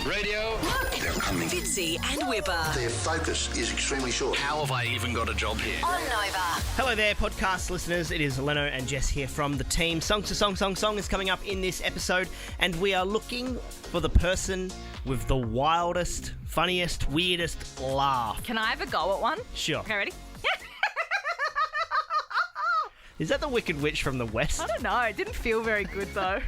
Radio. They're coming. Fitzy and Whipper. Their focus is extremely short. How have I even got a job here? On Nova. Hello there, podcast listeners. It is Leno and Jess here from the team. Song to Song is coming up in this episode, and we are looking for the person with the wildest, funniest, weirdest laugh. Can I have a go at one? Sure. Okay, ready? Is that the Wicked Witch from the West? I don't know. It didn't feel very good, though.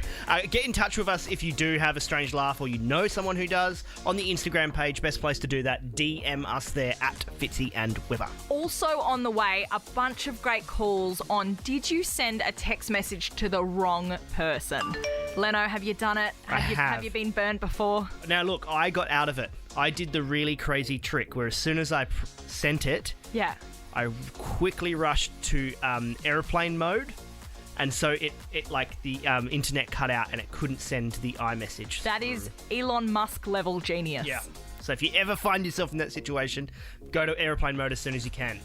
Get in touch with us if you do have a strange laugh or you know someone who does. On the Instagram page, best place to do that, DM us there at Fitzy and Whipper. Also on the way, a bunch of great calls on did you send a text message to the wrong person? Leno, have you done it? Have you been burned before? Now, look, I got out of it. I did the really crazy trick where as soon as I sent it, Yeah. I quickly rushed to airplane mode, and so it like the internet cut out and it couldn't send the iMessage. That is Elon Musk level genius. Yeah. So if you ever find yourself in that situation, go to airplane mode as soon as you can.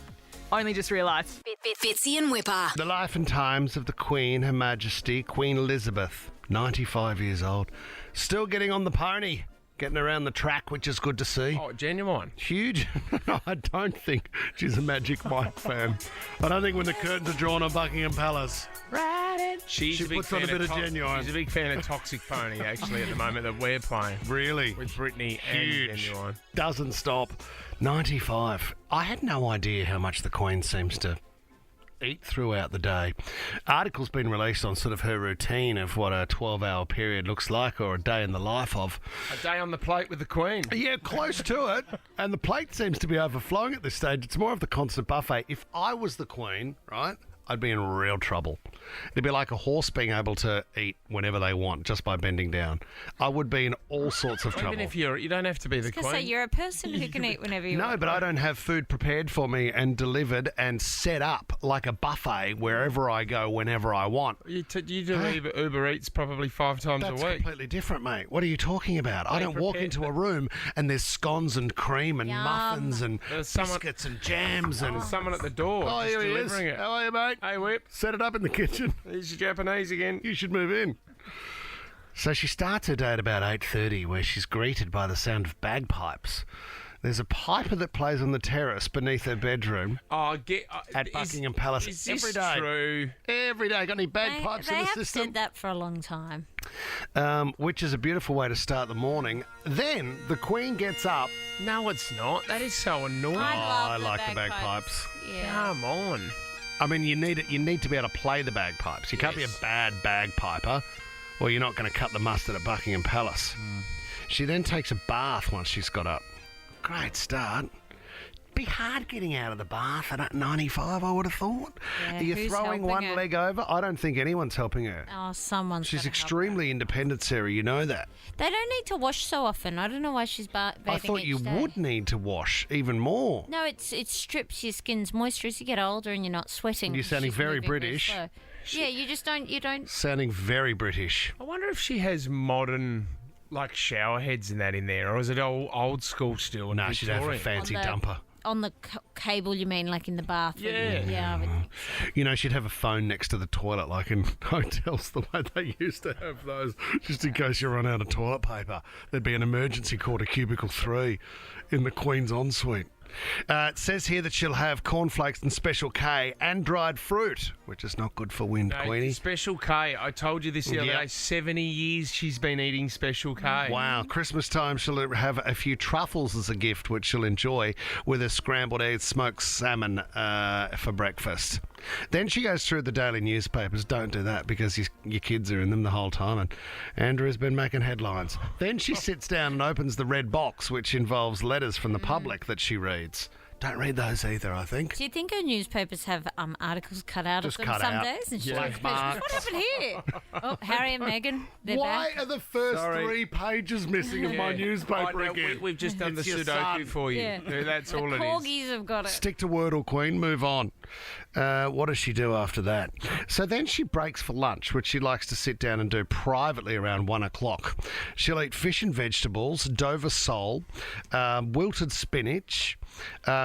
Only just realised. Fitzy and Whipper. The life and times of the Queen, Her Majesty, Queen Elizabeth, 95 years old, still getting on the pony, getting around the track, which is good to see. Oh, genuine. Huge. I don't think she's a Magic Mike fan. I don't think when the curtains are drawn on Buckingham Palace. She She puts on a bit of Genuine. She's a big fan of Toxic Pony, actually, at the moment that we're playing. Really? With Britney Huge. and Genuine. Doesn't stop. 95. I had no idea how much the Queen seems to eat throughout the day. Articles been released on sort of her routine of what a 12-hour period looks like, or a day in the life of. A day on the plate with the Queen. Yeah, close to it. And the plate seems to be overflowing at this stage. It's more of the constant buffet. If I was the Queen, right, I'd be in real trouble. It'd be like a horse being able to eat whenever they want just by bending down. I would be in all sorts of trouble. Even if you don't have to be the I was Queen. going to say, you're a person who can eat whenever you No, want. but I don't have food prepared for me and delivered and set up like a buffet wherever I go, whenever I want. You do Uber Eats probably 5 times That's a week. completely different, mate. What are you talking about? I don't walk into a room and there's scones and cream and Yum. muffins and There's someone- biscuits and jams and... There's someone at the door Oh, just here he is. delivering it. How are you, mate? Hey, Whip. Set it up in the kitchen. He's Japanese again. You should move in. So she starts her day at about 8:30, where she's greeted by the sound of bagpipes. There's a piper that plays on the terrace beneath her bedroom Oh, at Buckingham Palace Is this every day. true? Every day. Got any bagpipes they in the have system? said that for a long time. Which is a beautiful way to start the morning. Then the Queen gets up. No, it's not. That is so annoying. I like the bagpipes. Yeah. Come on. I mean, you need it. You need to be able to play the bagpipes. You can't be a bad bagpiper, or you're not going to cut the mustard at Buckingham Palace. She then takes a bath once she's got up. Great start. Be hard getting out of the bath at 95, I would have thought. Yeah, Are you who's throwing helping one her? leg over? I don't think anyone's helping her. Oh, someone's She's gotta help extremely independent, Sarah. You know that. her. They don't need to wash so often. I don't know why she's bathing I thought you each day. would need to wash even more. No, it strips your skin's moisture as you get older and you're not sweating. You're sounding She's very moving really British. slow. Yeah, you don't. Sounding very British. I wonder if she has modern, like, shower heads and that in there, or is it old school still? No, she'd have a Victorian? fancy On the- dumper. On the cable, you mean, like in the bathroom? Yeah. Yeah. I would think so. You know, she'd have a phone next to the toilet, like in hotels, the way they used to have those, just in case you run out of toilet paper. There'd be an emergency call to cubicle 3 in the Queen's ensuite. It says here that she'll have cornflakes and Special K and dried fruit, which is not good for wind, No, Queenie. Special K. I told you this the other Yep. day. 70 years she's been eating Special K. Wow, Christmas time she'll have a few truffles as a gift, which she'll enjoy with a scrambled egg, smoked salmon for breakfast. Then she goes through the daily newspapers. Don't do that because your kids are in them the whole time, and Andrew's been making headlines. Then she sits down and opens the red box, which involves letters from the public that she reads. Don't read those either, I think. Do you think her newspapers have articles cut out Just of them cut some out. days? And she's Yeah. like, Black what happened here? Oh, Harry and Meghan, they're Why back. are the first Sorry. 3 pages missing of my Yeah. newspaper I know, again? We've just done It's the your Sudoku son. for you. Yeah. That's The all it is. corgis have got it. Stick to Wordle, Queen. Move on. What does she do after that? So then she breaks for lunch, which she likes to sit down and do privately around 1 o'clock. She'll eat fish and vegetables, Dover sole, wilted spinach.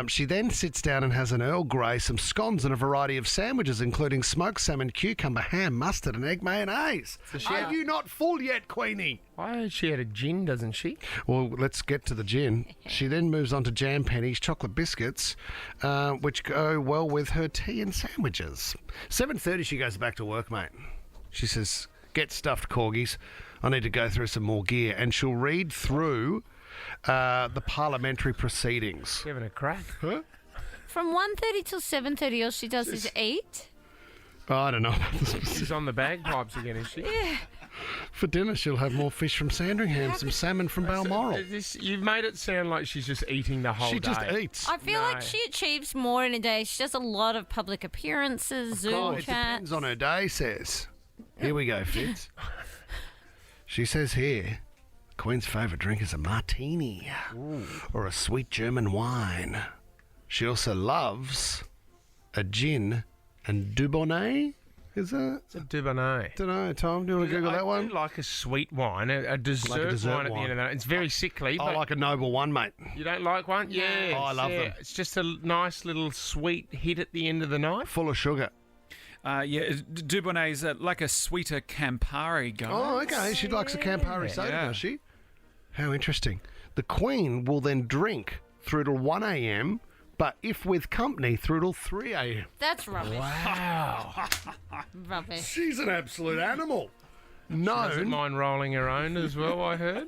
She then sits down and has an Earl Grey, some scones and a variety of sandwiches, including smoked salmon, cucumber, ham, mustard and egg mayonnaise. Are you not full yet, Queenie? I heard she had a gin, doesn't she? Well, let's get to the gin. She then moves on to jam pennies, chocolate biscuits, which go well with her tea and sandwiches. 7:30 she goes back to work, mate. She says, get stuffed corgis. I need to go through some more gear. And she'll read through the parliamentary proceedings. Giving a crack. Huh? From 1:30 till 7:30, all she does is eat. Oh, I don't know. She's on the bagpipes again, is she? Yeah. For dinner, she'll have more fish from Sandringham, some salmon from Balmoral. You've made it sound like she's just eating the whole day. She just eats. I feel like she achieves more in a day. She does a lot of public appearances, Zoom It chats. depends on her day, says. Here we go, Fitz. She says here, Queen's favourite drink is a martini or a sweet German wine. She also loves a gin and Dubonnet. Is that? It's a Dubonnet. Don't know, Tom. Do you want to Google that I one? do like a sweet wine, a dessert wine at the end of that. It's very sickly. I But like a noble one, mate. you don't like one? Yeah. Oh, I love them. It's just a nice little sweet hit at the end of the night. Full of sugar. Dubonnet is like a sweeter Campari, guys. Oh, okay. She likes a Campari soda, Yeah. does she? How interesting. The Queen will then drink through till 1 a.m., but if with company, through till 3 a.m. That's rubbish. Wow. Rubbish. She's an absolute animal. Doesn't mind rolling her own as well, I heard.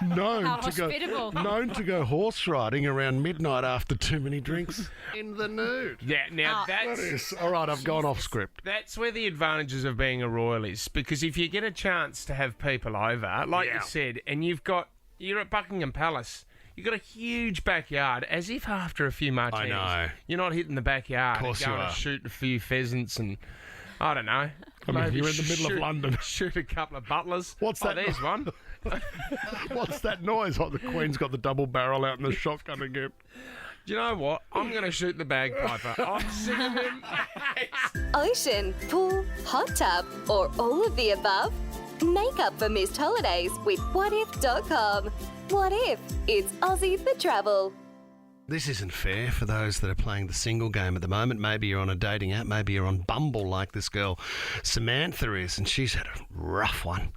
known How to hospitable. known to go horse riding around midnight after too many drinks in the nude. Yeah, now That that's... is all right. I've gone off script. That's where the advantages of being a royal is, because if you get a chance to have people over, like you said, and you're at Buckingham Palace, you've got a huge backyard, as if after a few martinis, know. you're not hitting the backyard Of course and going you to are. shoot a few pheasants and, I don't know. I mean, maybe you're in the middle of shoot- London. Shoot a couple of butlers. What's that? There's one. What's that noise? Oh, the Queen's got the double barrel out in the shotgun again. Do you know what? I'm going to shoot the bagpiper. I'm sick of him. Ocean, pool, hot tub, or all of the above? Make up for missed holidays with whatif.com. What if? It's Aussie for travel. This isn't fair for those that are playing the single game at the moment. Maybe you're on a dating app. Maybe you're on Bumble like this girl Samantha is, and she's had a rough one.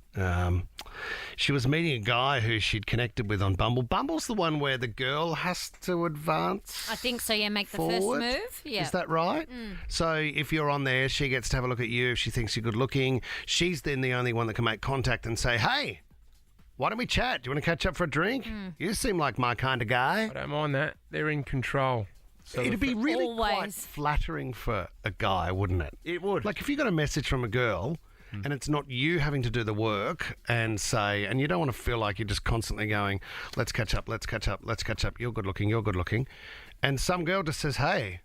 She was meeting a guy who she'd connected with on Bumble. Bumble's the one where the girl has to advance. I think so, yeah, make the forward. first move. Yeah. Is that right? So if you're on there, she gets to have a look at you. If she thinks you're good looking, she's then the only one that can make contact and say, hey, why don't we chat? Do you want to catch up for a drink? You seem like my kind of guy. I don't mind that. They're in control. So It'd be really quite Always. flattering for a guy, wouldn't it? It would. Like if you got a message from a girl and it's not you having to do the work and say, and you don't want to feel like you're just constantly going, let's catch up, let's catch up, let's catch up, you're good looking, you're good looking. And some girl just says, hey,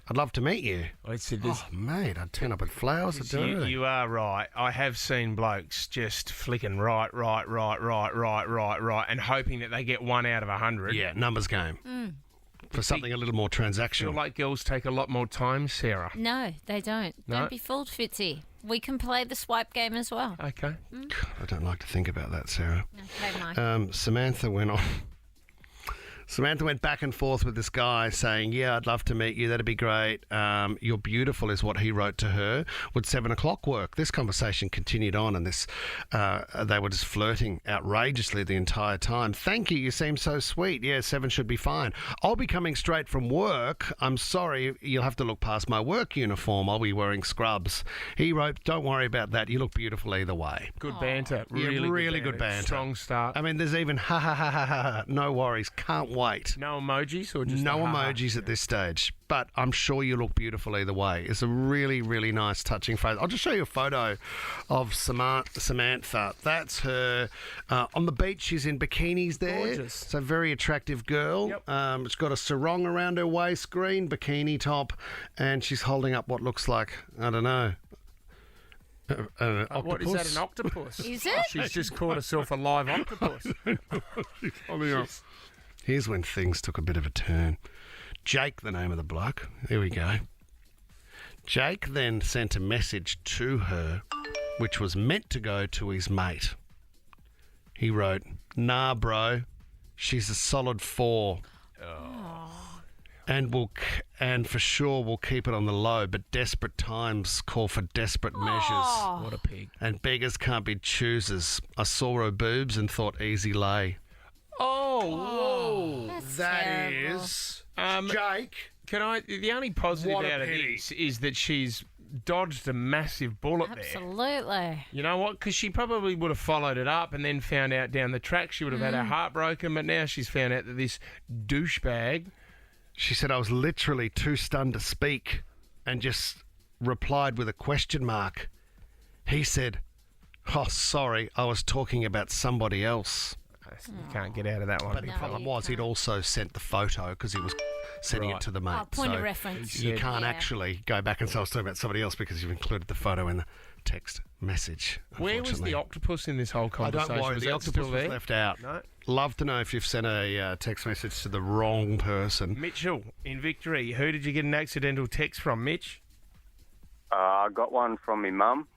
I'd love to meet you. I said this. Oh, mate, I'd turn up at Flowers to do You, anything. you are right. I have seen blokes just flicking right, and hoping that they get 1 out of 100. Yeah, numbers game. For something a little more I feel transactional. like girls take a lot more time, Sarah. No, they don't. No? Don't be fooled, Fitzy. We can play the swipe game as well. Okay. I don't like to think about that, Sarah. Okay, Mike. Samantha went on. Samantha went back and forth with this guy saying, yeah, I'd love to meet you. That'd be great. You're beautiful is what he wrote to her. Would 7 o'clock work? This conversation continued on and they were just flirting outrageously the entire time. Thank you. You seem so sweet. Yeah, 7 should be fine. I'll be coming straight from work. I'm sorry. You'll have to look past my work uniform. I'll be wearing scrubs. He wrote, don't worry about that. You look beautiful either way. Good banter. Yeah, really good banter. Strong start. I mean, there's even ha ha ha ha ha. No worries. Can't wait. No emojis or just No a ha-ha? emojis at this stage, but I'm sure you look beautiful either way. It's a really, really nice, touching phrase. I'll just show you a photo of Samantha. That's her on the beach. She's in bikinis there. Gorgeous. It's a very attractive girl. Yep. It's got a sarong around her waist, green bikini top, and she's holding up what looks like, I don't know, an octopus. What is that, an octopus? Is it? She's just caught herself a live octopus. Here's when things took a bit of a turn. Jake, the name of the bloke. Here we go. Jake then sent a message to her, which was meant to go to his mate. He wrote, "Nah, bro, she's a solid 4. And for sure we'll keep it on the low, but desperate times call for desperate measures. What a pig. And beggars can't be choosers. I saw her boobs and thought easy lay." Oh, That's That terrible. is Jake. The only positive What a out of pity. this is that she's dodged a massive bullet there. Absolutely. You know what? Because she probably would have followed it up and then found out down the track she would have had her heart broken, but now she's found out that this douchebag... She said, "I was literally too stunned to speak and just replied with a question mark. He said, 'Oh, sorry, I was talking about somebody else.'" You can't get out of that one. But the big problem fella. was he'd also sent the photo because he was sending Right. it to the mate. Point of So reference. You can't Yeah. actually go back and say I was talking about somebody else because you've included the photo in the text message. Where was unfortunately. the octopus in this whole I conversation? don't worry, Was the that octopus still was there? left out. No. Love to know if you've sent a text message to the wrong person. Mitchell, in Victory, who did you get an accidental text from, Mitch? I got one from my mum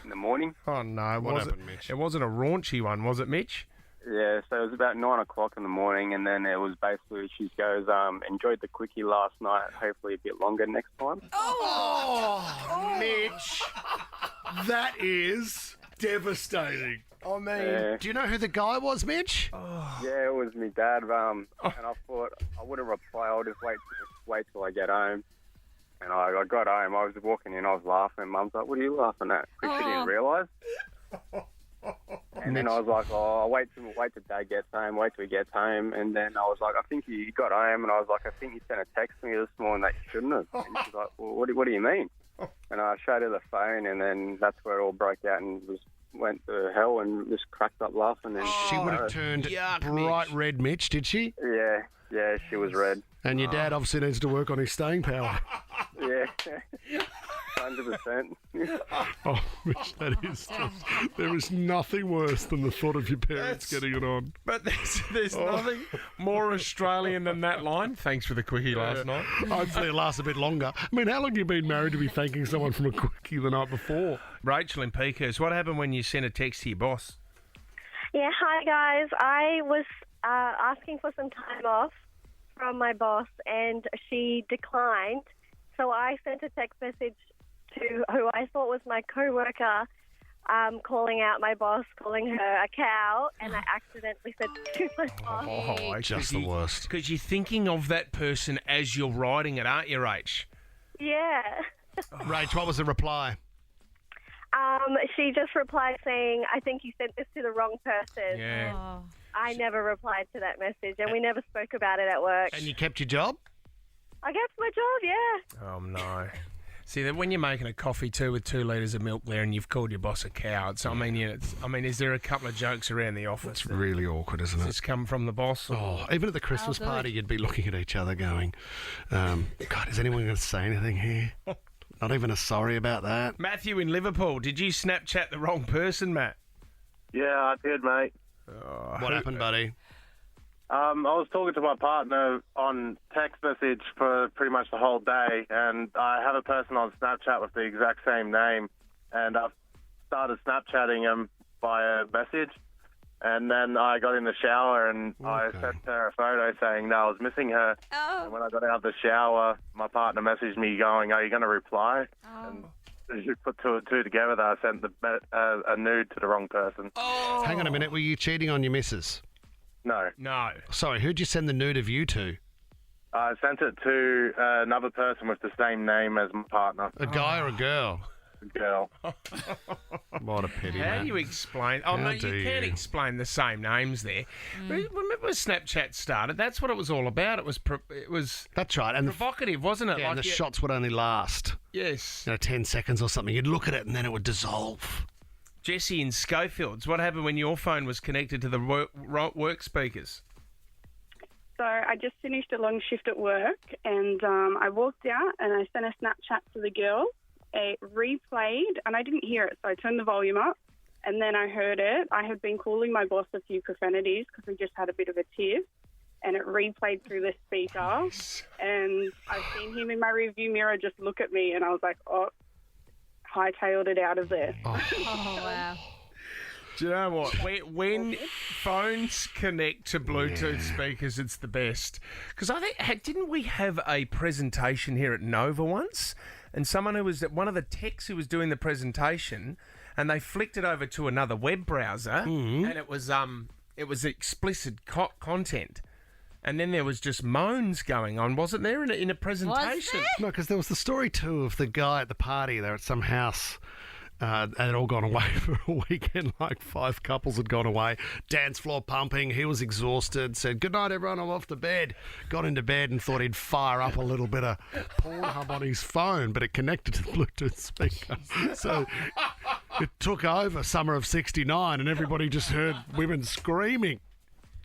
in the morning. Oh, no. What happened, Mitch? It wasn't a raunchy one, was it, Mitch? Yeah, so it was about 9 o'clock in the morning, and then it was basically, she goes, enjoyed the quickie last night, hopefully a bit longer next time. Oh, Mitch, that is devastating. I mean... Yeah, Do you know who the guy was, Mitch? yeah, it was my dad, and I thought I wouldn't reply, I'll just wait till I get home. And I got home, I was walking in, I was laughing, Mum's like, "What are you laughing at?" Because she didn't realise. And then I was like, "Oh, I'll wait till Dad gets home, wait till he gets home." And then I was like, "I think you got home." And I was like, "I think you sent a text to me this morning that you shouldn't have." And she's like, "Well, what do you mean?" And I showed her the phone, and then that's where it all broke out and just went to hell and just cracked up laughing. And She would have turned yuck, bright Mitch. red, Mitch, did she? Yeah, she was red. And your dad obviously needs to work on his staying power. Yeah, 100%. Oh, Mitch, that is just... There is nothing worse than the thought of your parents getting it on. But there's nothing more Australian than that line. Thanks for the quickie last night. Hopefully it lasts a bit longer. I mean, how long have you been married to be thanking someone from a quickie the night before? Rachel in Peakhurst, what happened when you sent a text to your boss? Yeah, hi guys. I was asking for some time off from my boss and she declined. So I sent a text message to who I thought was my co-worker, calling out my boss, calling her a cow, and I accidentally said to my boss. Oh, Just the worst. Because you're thinking of that person as you're writing it, aren't you, Rach? Yeah. Rach, what was the reply? She just replied saying, "I think you sent this to the wrong person." Yeah. Oh. I never replied to that message, and we never spoke about it at work. And you kept your job? I kept my job, yeah. Oh, no. See, that when you're making a coffee too with 2 litres of milk there and you've called your boss a cow, is there a couple of jokes around the office? It's really awkward, isn't it? Does this come from the boss? Or? Oh, even at the Christmas good. party, you'd be looking at each other going, God, is anyone going to say anything here? Not even a sorry about that. Matthew in Liverpool, did you Snapchat the wrong person, Matt? Yeah, I did, mate. What happened, buddy? I was talking to my partner on text message for pretty much the whole day, and I have a person on Snapchat with the exact same name, and I've started Snapchatting him via message, and then I got in the shower and I sent her a photo saying that I was missing her. And when I got out of the shower, my partner messaged me going, "Are you going to reply?" And as you put 2 and 2 together, that I sent a nude to the wrong person. Hang on a minute, were you cheating on your missus? No. No. Sorry, who'd you send the nude of you to? I sent it to another person with the same name as my partner. A guy or a girl? A girl. What a pity, How man. do you explain? Oh, How no, you do can't you? explain the same names there. Remember when Snapchat started? That's what it was all about. It was That's right. And provocative, wasn't it? and the shots would only last, Yes. 10 seconds or something. You'd look at it and then it would dissolve. Jesse in Schofields, what happened when your phone was connected to the work speakers? So I just finished a long shift at work and I walked out and I sent a Snapchat to the girl. It replayed and I didn't hear it, so I turned the volume up and then I heard it. I had been calling my boss a few profanities because we just had a bit of a tiff. and it replayed through the speaker. And I've seen him in my review mirror just look at me, and I was like, oh, hightailed it out of there. Oh, wow. Do you know what? When phones connect to Bluetooth speakers, it's the best. Because I think, didn't we have a presentation here at Nova once? And someone who was, one of the techs who was doing the presentation, and they flicked it over to another web browser, and it was explicit content. And then there was just moans going on, wasn't there, in a presentation? No, because there was the story too of the guy at the party. They were at some house. And it all gone away for a weekend, like 5 couples had gone away. Dance floor pumping, he was exhausted, said, good night everyone, I'm off to bed. Got into bed and thought he'd fire up a little bit of Pornhub on his phone, but it connected to the Bluetooth speaker. So it took over summer of 69 and everybody just heard women screaming.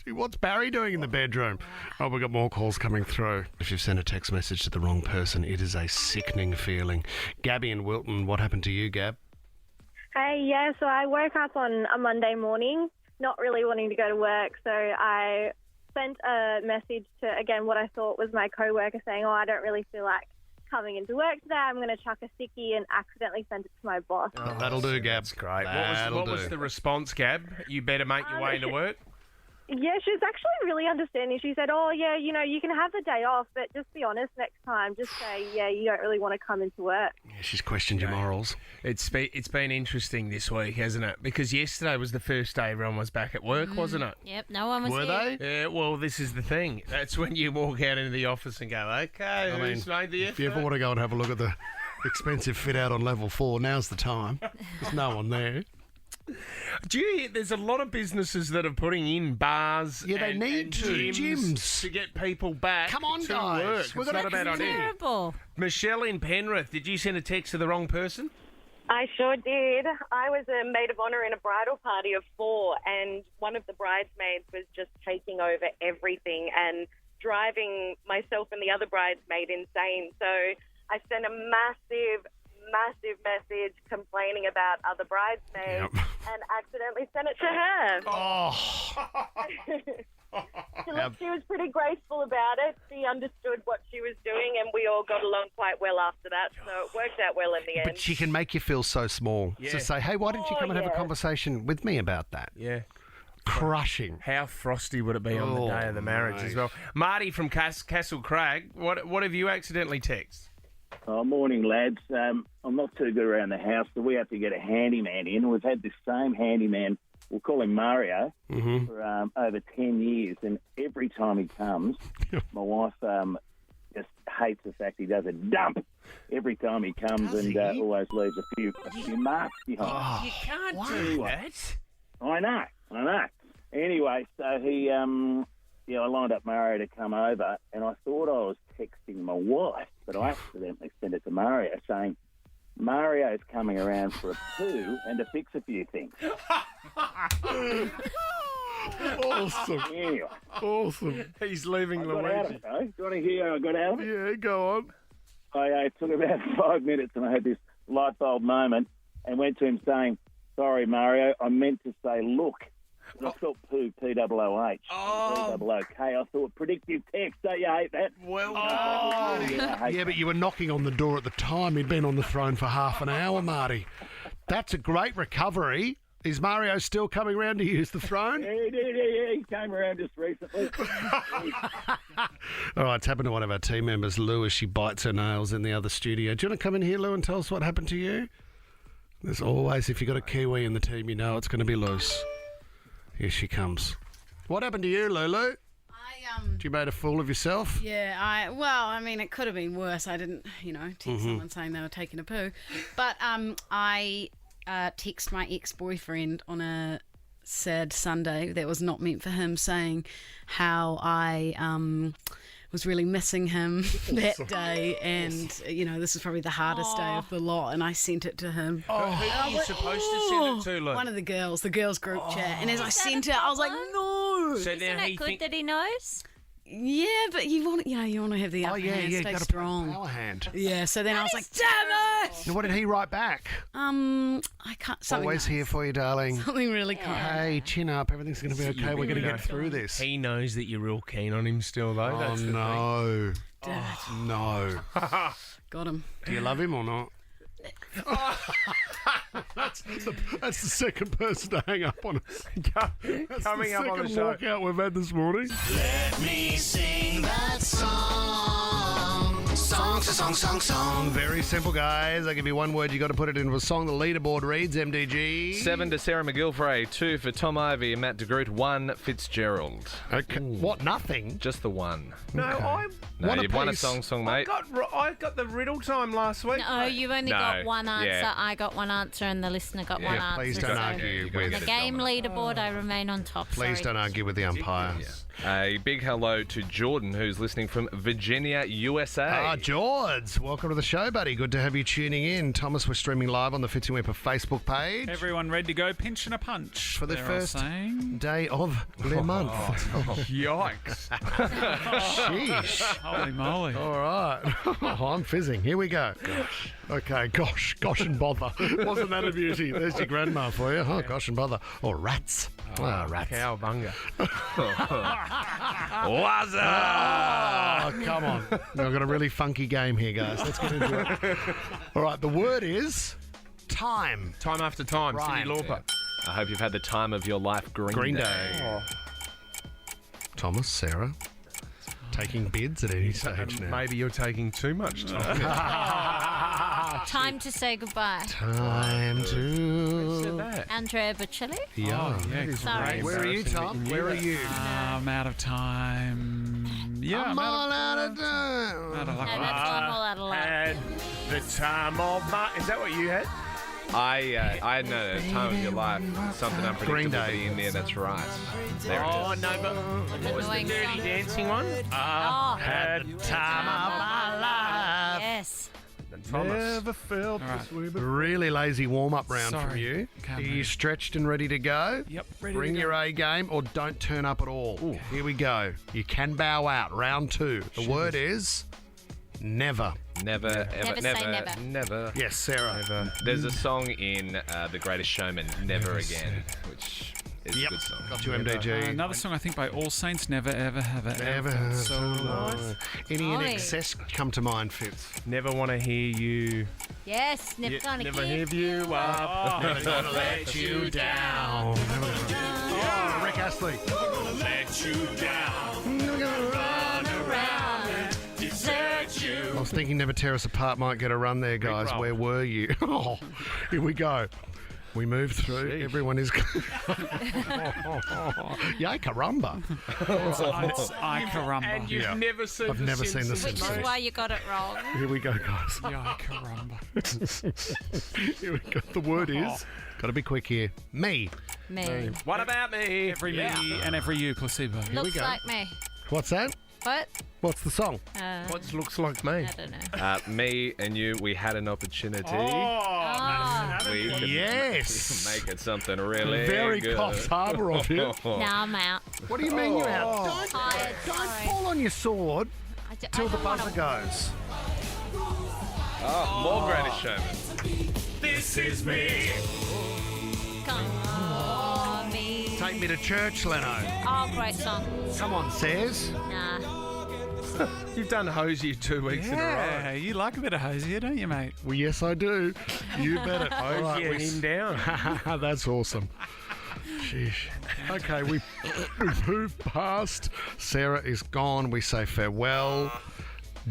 What's Barry doing in the bedroom? Oh, we've got more calls coming through. If you've sent a text message to the wrong person, it is a sickening feeling. Gabby and Wilton, what happened to you, Gab? Hey, yeah, so I woke up on a Monday morning, not really wanting to go to work, so I sent a message to, again, what I thought was my co-worker saying, I don't really feel like coming into work today, I'm going to chuck a sickie, and accidentally sent it to my boss. Oh, that'll do, Gab. That's great. What was the response, Gab? You better make your way into work? Yeah, she was actually really understanding. She said, you can have the day off, but just be honest next time. Just say, you don't really want to come into work. Yeah, she's questioned your morals. It's been interesting this week, hasn't it? Because yesterday was the first day everyone was back at work, wasn't it? Yep, no one was Were here. they? Yeah, well, this is the thing. That's when you walk out into the office and go, okay, who's made the effort? If you ever want to go and have a look at the expensive fit out on level 4, now's the time. There's no one there. Do you hear there's a lot of businesses that are putting in bars and gyms to get people back Come on, to guys. work. We're It's gonna not a bad idea. Terrible. Michelle in Penrith, did you send a text to the wrong person? I sure did. I was a maid of honour in a bridal party of 4, and one of the bridesmaids was just taking over everything and driving myself and the other bridesmaid insane. So I sent a massive message complaining about other bridesmaids and accidentally sent it to her. She was pretty graceful about it. She understood what she was doing, and we all got along quite well after that, so it worked out well in the end. But she can make you feel so small. Yeah. So say, hey, why didn't you come and have a conversation with me about that? Yeah. Crushing. How frosty would it be on the day of the marriage as well? Marty from Castle Crag, what have you accidentally texted? Oh, morning, lads. I'm not too good around the house, so we have to get a handyman in. We've had this same handyman, we'll call him Mario, for over 10 years, and every time he comes, my wife just hates the fact he does a dump every time he comes always leaves a few marks behind. You can't do that. I know. Anyway, so he... I lined up Mario to come over, and I thought I was texting my wife, but I accidentally sent it to Mario saying, Mario's coming around for a poo and to fix a few things. Awesome. Anyway, Awesome. He's leaving I got out of Luigi. it, though. Do you want to hear how I got out of it? Yeah, go on. I took about 5 minutes, and I had this light bulb moment and went to him saying, sorry, Mario, I meant to say look. But I spelled poo, P-O-O-H. P-O-O-K. I thought, predictive text, don't you hate that? Well Yeah, but you were knocking on the door at the time. He'd been on the throne for half an hour, Marty. That's a great recovery. Is Mario still coming around to use the throne? Yeah, he came around just recently. All right, it's happened to one of our team members, Lou, as she bites her nails in the other studio. Do you want to come in here, Lou, and tell us what happened to you? There's always, if you've got a Kiwi in the team, you know it's going to be loose. Here she comes. What happened to you, Lulu? You made a fool of yourself? Yeah, it could have been worse. I didn't, text someone saying they were taking a poo. But I text my ex-boyfriend on a sad Sunday that was not meant for him, saying how I was really missing him that day, and this is probably the hardest day of the lot, and I sent it to him. Who are you supposed to send it to, Lou? One of the girls group chat, and as I sent it, I was like, no. Isn't it good that he knows? Yeah, but you want to have the upper hand, stay got strong. a power hand. Yeah, so then I was like, damn it! Now, what did he write back? I can't. Something Always nice. here for you, darling. Something really kind. Hey, chin up. Everything's going to be okay. We're going to get through this. He knows that you're real keen on him still, though. Oh, That's the no. Damn it. No. Got him. Do you love him or not? That's the second person to hang up on us. That's Coming the up on the second show. walkout we've had this morning. Let me sing that song. Song. Very simple, guys. I give you one word. You got to put it into a song. The leaderboard reads MDG. 7 to Sarah McGilvray, 2 for Tom Ivey and Matt DeGroot, 1 Fitzgerald. Okay. What? Nothing? Just the one. No, No, One you've won a apiece. song, mate. I got the riddle time last week. No, you've only No, got one answer. yeah. I got one answer, and the listener got one answer. Please don't so argue on with. the game leaderboard, I remain on top. Please sorry. don't argue with the umpire. A big hello to Jordan, who's listening from Virginia, USA. George, welcome to the show, buddy. Good to have you tuning in. Thomas, we're streaming live on the Fitzy Whipper Facebook page. Everyone ready to go pinch and a punch For the they're all first saying. day of Le month. Yikes. Sheesh. Holy moly. All right. Oh, I'm fizzing. Here we go. Okay, gosh and bother. Wasn't that a beauty? There's your grandma for you. Oh, gosh and bother. Or rats. Rats. Cowabunga. Wazza! Oh, come on. I've got a really funky game here, guys. Let's get into it. All right, the word is time. Time after time. Right. Cyndi Lauper. I hope you've had the time of your life, Green Day. Oh. Thomas, Sarah, taking bids at any stage now. Maybe you're taking too much time. Time to say goodbye. Time Said to... that. Andrea Bocelli. Yeah. Yeah, Sorry. Where are you, Tom? Where are you? I'm out of time. Yeah, I'm all out of time. out of luck. No, that's one all out of luck. Had the time of my... Is that what you had? I know the time of your life. Something unpredictable Green to Day. the Indian, that's right. There it Oh, is. no, but what was the Annoying Dirty sound. Dancing one? Oh, Had the time of my life. yes. Thomas. Never felt All right. this way before. Really lazy warm-up round from Sorry. you. Can't Are you move. stretched and ready to go? Yep, ready Bring to go. your A game or don't turn up at all. Here we go. You can bow out. Round 2. The word is never. Never, ever, Never say never. never. Yes, Sarah. There's a song in The Greatest Showman, Never Again, which is Yep. a good song. Got you, MDG. Another song I think by All Saints, Never Ever Have It. Never Ever. have So to Any in Oi. excess come to mind, Fitz? Never want to hear you. Yes, never gonna Never give. have you up. Never gonna let you down. Oh, Rick Astley. Let you down. Never gonna run around and desert you. I was thinking Never Tear Us Apart might get a run there, guys. roll. Where were you? Oh, here we go. We move through. Sheesh. Everyone is... Yay, caramba. It's I Caramba. And you've never seen I've The never seen The Simpsons, Which Simpsons. is why you got it wrong. Here we go, guys. Yeah, Caramba. Here we go. The word is... Got to be quick here. Me. Me. What about me? Every me and every you, placebo. Looks like me. What's that? What? What's the song? What looks like me? I don't know. Me and you, we had an opportunity. Oh, We could Yes. make it something really Very good. Coffs Harbour of you. now I'm out. What do you mean you're out? Don't, Tired, don't sorry. fall on your sword I till the don't wanna- buzzer goes. Oh, more Greatest Showman. This is me. Come on, me. Take me to church, Leno. Oh, great song. Come on, says. Nah. You've done Hosier 2 weeks in a row. Yeah, you like a bit of hosier, don't you, mate? Well, yes, I do. You bet it. All right, Hosier him down. That's awesome. Sheesh. Okay, we've moved past. Sarah is gone. We say farewell.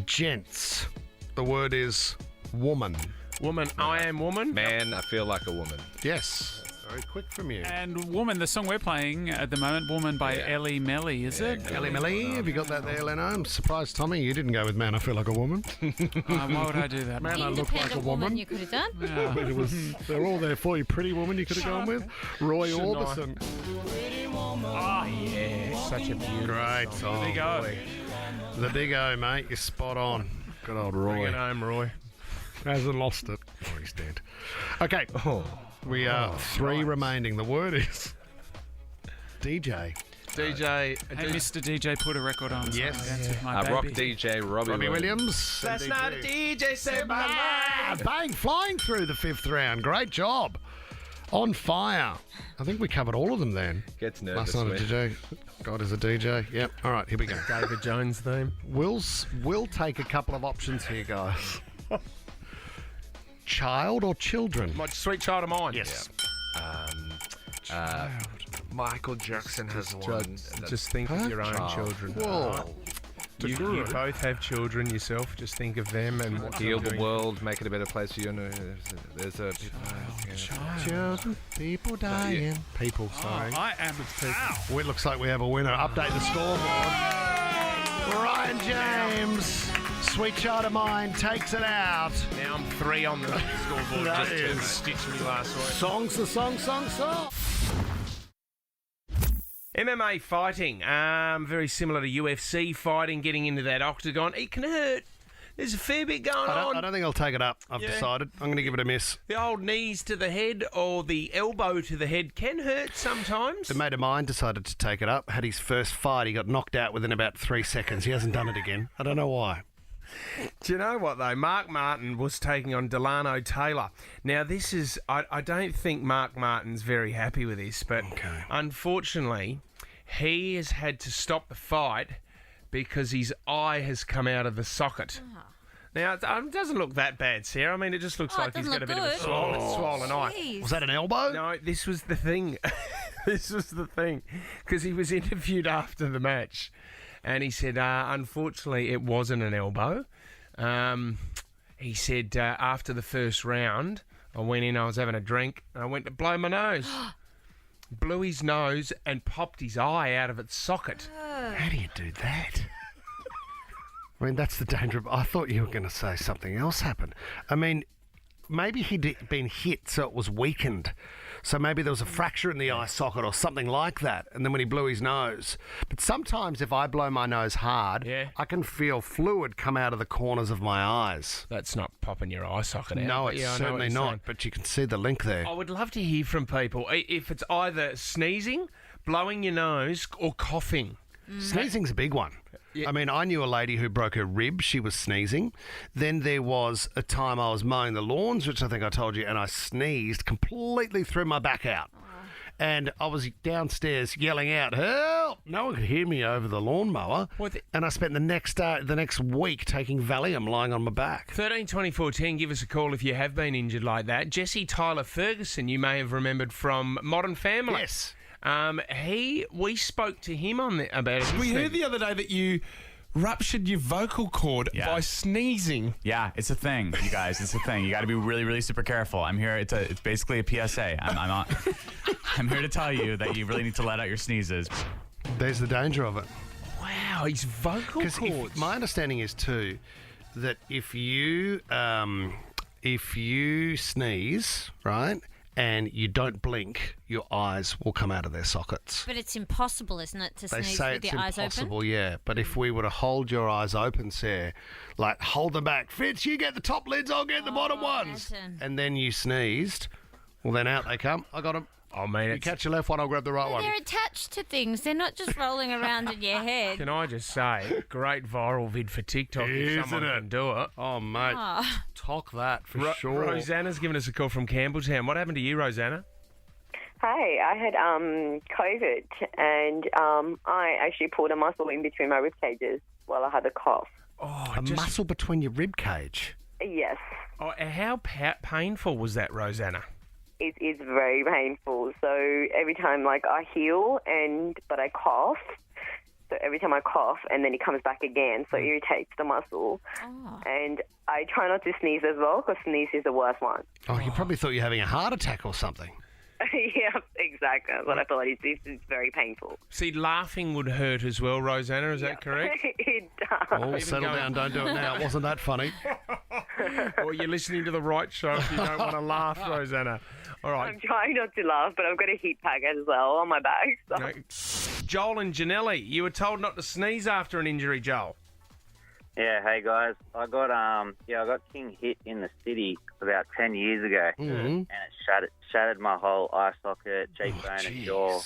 Gents, the word is woman. Woman, I am woman. Man, I feel like a woman. Yes. Very quick from you. And Woman, the song we're playing at the moment, Woman by Ellie Melly, is it? Ellie Millie, have you got that there, Leno? I'm surprised, Tommy, you didn't go with Man, I Feel Like a Woman. Why would I do that? Man, I Look Like a Independent Woman. you could have done. Yeah. It was, they're all there for you. Pretty Woman you could have gone with. Roy Shouldn't I? Orbison. Oh, yeah. Such a beautiful Great song. song. Big O. The Big O, mate. You're spot on. Good old Bring Roy. it home, Roy. Hasn't lost it. Oh, he's dead. Okay. We are three remaining. The word is DJ. DJ. Hey, Mr. DJ, put a record on. Yes. So I dance with my baby. Rock DJ Robbie Williams. That's not a DJ said my life. Bang, flying through the 5th round. Great job. On fire. I think we covered all of them then. Gets nervous. Last night a DJ. God is a DJ. Yep. All right, here we go. David Jones theme. We'll take a couple of options here, guys. Child or children? My sweet child of mine. Yes. Michael Jackson has one. Just think of your own children. Whoa. You both have children yourself. Just think of them and what Heal they're the doing. world, make it a better place for you. There's a Children, people dying. People, sorry. I am. Well, it looks like we have a winner. Update the scoreboard. Ryan James, sweet child of mine, takes it out. Now I'm 3 on the scoreboard. That just is. stitched me last week. Songs the song. MMA fighting, very similar to UFC fighting, getting into that octagon. It can hurt. There's a fair bit going on. I don't think I'll take it up. I've Yeah. decided. I'm going to give it a miss. The old knees to the head or the elbow to the head can hurt sometimes. A mate of mine decided to take it up. Had his first fight. He got knocked out within about 3 seconds. He hasn't done it again. I don't know why. Do you know what, though? Mark Martin was taking on Delano Taylor. Now, this is... I don't think Mark Martin's very happy with this, but unfortunately, he has had to stop the fight because his eye has come out of the socket. Now, it doesn't look that bad, Sarah. I mean, it just looks like he's got a bit of a swollen eye. Was that an elbow? No, this was the thing. This was the thing. Because he was interviewed after the match. And he said, unfortunately, it wasn't an elbow. He said, after the first round, I went in, I was having a drink, and I went to blow my nose. Blew his nose and popped his eye out of its socket. How do you do that? I mean, that's the danger of... I thought you were going to say something else happened. I mean, maybe he'd been hit so it was weakened. So maybe there was a fracture in the eye socket or something like that. And then when he blew his nose. But sometimes if I blow my nose hard, I can feel fluid come out of the corners of my eyes. That's not popping your eye socket out. No, but it's yeah, I know what certainly you're not. saying. But you can see the link there. I would love to hear from people if it's either sneezing, blowing your nose, or coughing. Sneezing's a big one. I mean, I knew a lady who broke her rib. She was sneezing. Then there was a time I was mowing the lawns, which I think I told you, and I sneezed, completely threw my back out. And I was downstairs yelling out, "Help!" No one could hear me over the lawnmower. And I spent the next week taking Valium lying on my back. 13 24 10, give us a call if you have been injured like that. Jesse Tyler Ferguson, you may have remembered from Modern Family. Yes. We spoke to him about it. We heard the other day that you ruptured your vocal cord by sneezing. Yeah, it's a thing, you guys. It's a thing. You got to be really, really super careful. I'm here. It's basically a PSA. I'm here to tell you that you really need to let out your sneezes. There's the danger of it. Wow, his vocal cords. My understanding is too that if you sneeze, right, and you don't blink, your eyes will come out of their sockets. But it's impossible, isn't it, to They sneeze say with it's your eyes impossible, open? yeah. But if we were to hold your eyes open, Sarah, like hold them back, Fitz, you get the top lids, I'll get the bottom ones, and then you sneezed, well then out they come. I got them. Oh man, you catch your left one, I'll grab the right one. They're attached to things. They're not just rolling around in your head. Can I just say, great viral vid for TikTok if someone can do it. Oh, mate. Oh. Talk that for sure. Rosanna's given us a call from Campbelltown. What happened to you, Rosanna? Hey, I had COVID and I actually pulled a muscle in between my rib cages while I had a cough. A muscle between your rib cage? Yes. Oh, how painful was that, Rosanna? It is very painful. So every time, like, I heal but I cough. So every time I cough and then it comes back again, so it irritates the muscle. Oh. And I try not to sneeze as well because sneeze is the worst one. Oh, you probably thought you were having a heart attack or something. Yeah, exactly. That's what I thought. It's very painful. See, laughing would hurt as well, Rosanna. Is that correct? It does. Oh, settle down. Don't do it now. It wasn't that funny. Or you're listening to the right show if you don't want to laugh, Rosanna. All right. I'm trying not to laugh, but I've got a heat pack as well on my back. So. Okay. Joel and Janelli, you were told not to sneeze after an injury, Joel. Yeah, hey guys, I got king hit in the city about 10 years ago, and it shattered my whole eye socket, cheekbone, and jaw.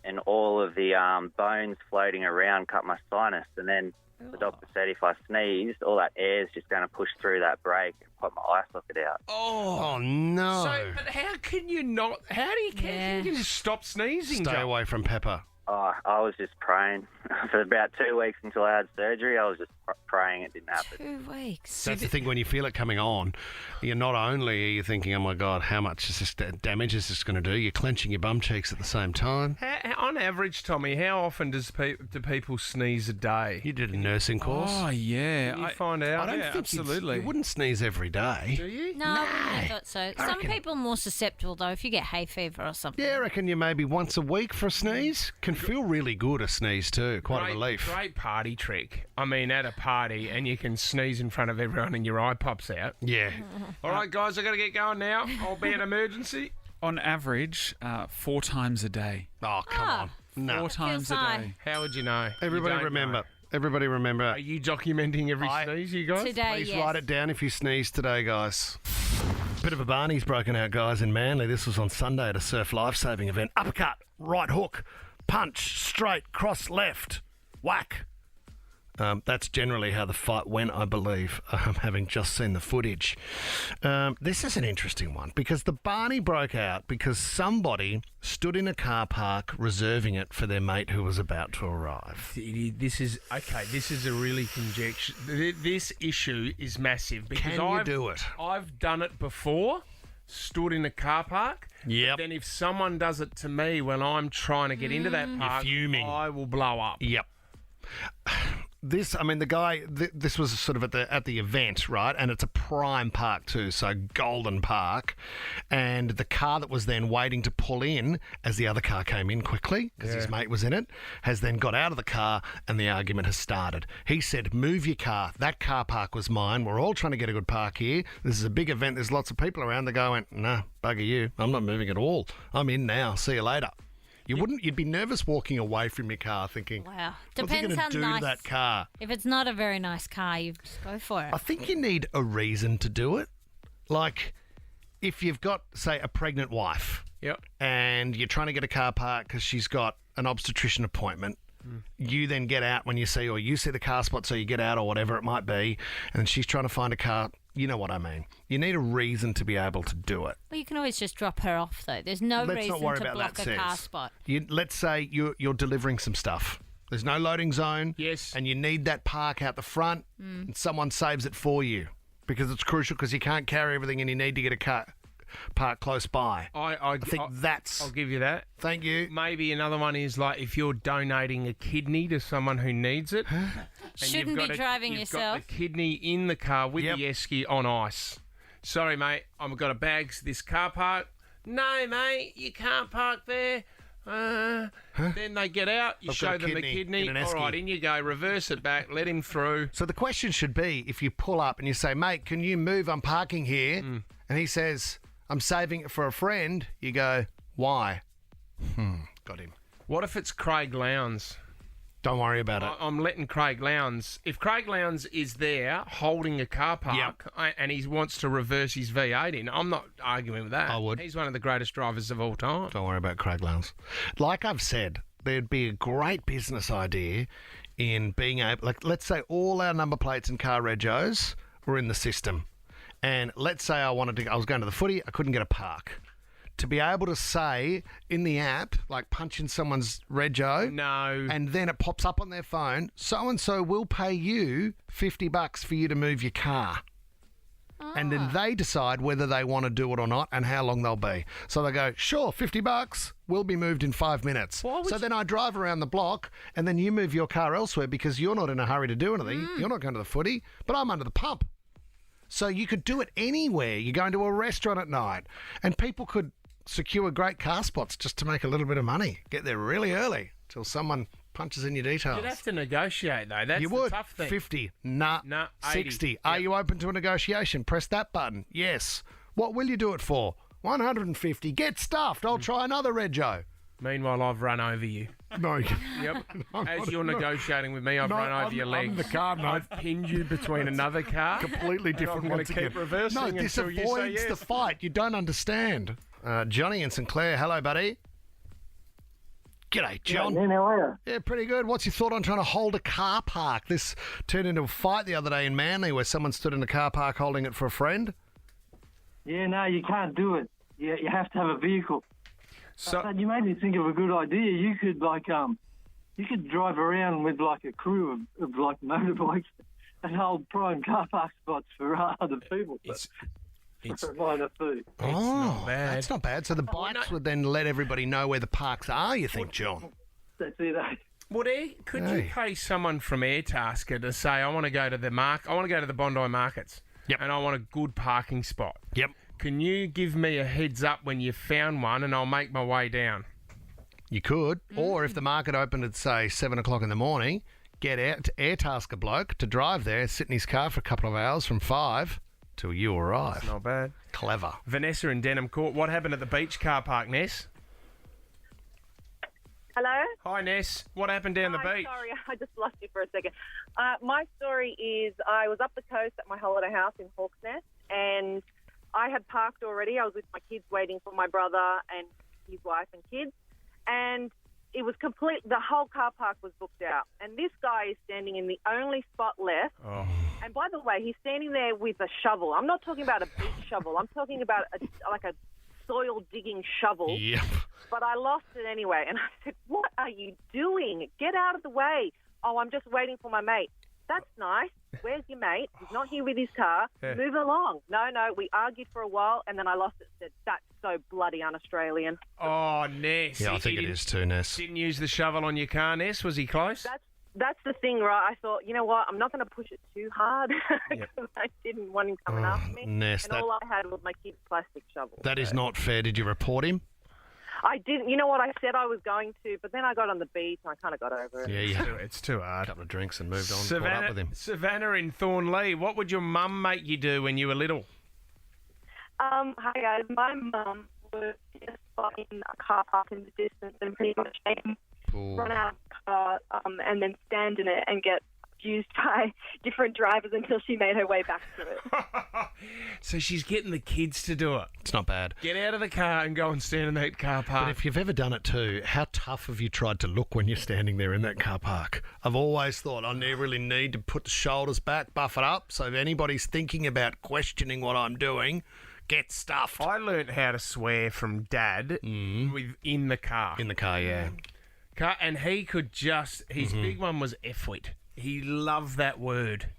and all of the bones floating around cut my sinus. And then the doctor said if I sneezed, all that air is just going to push through that break and pop my eye socket out. Oh, no. So, but how can you not? How do you can you just stop sneezing? Stay Joe? away from pepper. Oh, I was just praying. For about 2 weeks until I had surgery, I was just praying it didn't happen. 2 weeks. That's the thing, when you feel it coming on, you're not only are you thinking, oh my God, how much is this damage is this going to do? You're clenching your bum cheeks at the same time. On average, Tommy, how often do people sneeze a day? You did a nursing course. Oh, yeah. Can you find out? I don't think absolutely. You wouldn't sneeze every day. Do you? No, I thought so. Some people are more susceptible, though, if you get hay fever or something. Yeah, I reckon you maybe once a week for a sneeze. Can feel really good, a sneeze too. Quite a relief. Great party trick. I mean, at a party, and you can sneeze in front of everyone and your eye pops out. Yeah. All right, guys, I've got to get going now. I'll be an emergency. On average, 4 times a day. Oh, come on. No. 4 times a day. How would you know? Everybody You don't remember. know. Everybody remember. Are you documenting every sneeze, you guys? Today, Please yes. write it down if you sneeze today, guys. Bit of a Barney's broken out, guys, in Manly. This was on Sunday at a surf lifesaving event. Uppercut, right hook, punch, straight, cross, left, whack. That's generally how the fight went, I believe, having just seen the footage. This is an interesting one because the Barney broke out because somebody stood in a car park reserving it for their mate who was about to arrive. This is a really conjecture. This issue is massive because Can you do it? I've done it before. Stood in a car park. Yep. But then if someone does it to me when I'm trying to get into that park, fuming. I will blow up. Yep. The guy, this was sort of at the event, right? And it's a prime park too, so Golden Park. And the car that was then waiting to pull in as the other car came in quickly, because his mate was in it, has then got out of the car and the argument has started. He said, move your car. That car park was mine. We're all trying to get a good park here. This is a big event. There's lots of people around. The guy went, nah, bugger you. I'm not moving at all. I'm in now. See you later. You'd be nervous walking away from your car thinking, Wow. what's he Depends gonna how do nice. to that car? If it's not a very nice car, you just go for it. I think you need a reason to do it. Like, if you've got, say, a pregnant wife, and you're trying to get a car park because she's got an obstetrician appointment, you then get out when you see, or you see the car spot, so you get out or whatever it might be, and she's trying to find a car. You know what I mean. You need a reason to be able to do it. Well, you can always just drop her off, though. There's no Let's reason not worry to about block that, a car Says. spot. Let's say you're delivering some stuff. There's no loading zone. Yes. And you need that park out the front, and someone saves it for you because it's crucial because you can't carry everything and you need to get a car park close by. I think that's... I'll give you that. Thank you. Maybe another one is like if you're donating a kidney to someone who needs it. and Shouldn't be driving you've yourself. Got the kidney in the car with the esky on ice. Sorry, mate, I've got a bag to this car park. No, mate, you can't park there. Then they get out, you I've show got a them the kidney kidney. in an All right, esky. in you go, reverse it back, let him through. So the question should be, if you pull up and you say, mate, can you move? I'm parking here. And he says, I'm saving it for a friend. You go, why? Got him. What if it's Craig Lowndes? Don't worry about it. I'm letting Craig Lowndes. If Craig Lowndes is there holding a car park and he wants to reverse his V8 in, I'm not arguing with that. I would. He's one of the greatest drivers of all time. Don't worry about Craig Lowndes. Like I've said, there'd be a great business idea in being able, like, let's say all our number plates and car regos were in the system. And let's say I was going to the footy, I couldn't get a park. To be able to say in the app, like punch in someone's rego, and then it pops up on their phone, so-and-so will pay you $50 for you to move your car. And then they decide whether they want to do it or not and how long they'll be. So they go, sure, $50 will be moved in 5 minutes. So then I drive around the block and then you move your car elsewhere because you're not in a hurry to do anything. You're not going to the footy, but I'm under the pump. So you could do it anywhere. You're going to a restaurant at night and people could secure great car spots just to make a little bit of money. Get there really early till someone punches in your details. You'd have to negotiate, though. That's You the would. tough thing. 50. Nah. 80. 60. Are you open to a negotiation? Press that button. Yes. What will you do it for? 150. Get stuffed. I'll try another rego. Meanwhile, I've run over you. No. Yep. As you're negotiating with me, I've run over your leg. I'm the car, mate. I've pinned you between another car. Completely different. I'm going once to keep again. reversing No, this until you say avoids yes. the fight. You don't understand. Johnny and St Clair, hello, buddy. G'day, John. Yeah, how are you? Yeah, pretty good. What's your thought on trying to hold a car park? This turned into a fight the other day in Manly where someone stood in a car park holding it for a friend. Yeah, no, you can't do it. You have to have a vehicle. But you made me think of a good idea. You could you could drive around with like a crew of like motorbikes and hold prime car park spots for other people. For minor food. That's not bad. So the bikes would then let everybody know where the parks are, you think, John? That's it, eh? Could you pay someone from Airtasker to say, I want to go to the Bondi markets, and I want a good parking spot. Yep. Can you give me a heads up when you've found one, and I'll make my way down? You could. Or if the market opened at, say, 7 o'clock in the morning, get out to Airtasker bloke to drive there, sit in his car for a couple of hours from 5 till you arrive. That's not bad. Clever. Vanessa in Denham Court. What happened at the beach car park, Ness? Hello? Hi, Ness. What happened down the beach? Sorry, I just lost you for a second. My story is I was up the coast at my holiday house in Hawks Nest, and I had parked already. I was with my kids waiting for my brother and his wife and kids, and it was complete. The whole car park was booked out, and this guy is standing in the only spot left. Oh. And by the way, he's standing there with a shovel. I'm not talking about a beach shovel. I'm talking about a soil digging shovel. Yep. But I lost it anyway, and I said, "What are you doing? Get out of the way!" "Oh, I'm just waiting for my mate." "That's nice. Where's your mate? He's not here with his car. Yeah. Move along." No, we argued for a while, and then I lost it. Said, "That's so bloody un-Australian." Oh, Ness. Yeah, I think it is too, Ness. Didn't use the shovel on your car, Ness? Was he close? That's the thing, right? I thought, you know what? I'm not going to push it too hard because I didn't want him coming after me. Ness, and that- all I had was my kid's plastic shovel. That is not fair. Did you report him? I didn't. You know what? I said I was going to, but then I got on the beach and I kind of got over it. Yeah. It's too hard. A couple of drinks and moved on. Caught up with him. Savannah in Thornlea. What would your mum make you do when you were little? Hi guys, my mum would just in a car park in the distance and pretty much run out of the car and then stand in it and get abused by different drivers until she made her way back to it. So she's getting the kids to do it. It's not bad. Get out of the car and go and stand in that car park. But if you've ever done it too, how tough have you tried to look when you're standing there in that car park? I've always thought I really need to put the shoulders back, buff it up, so if anybody's thinking about questioning what I'm doing, get stuffed. I learnt how to swear from Dad in the car. In the car, yeah. And he could just... His big one was F-wit. He loved that word.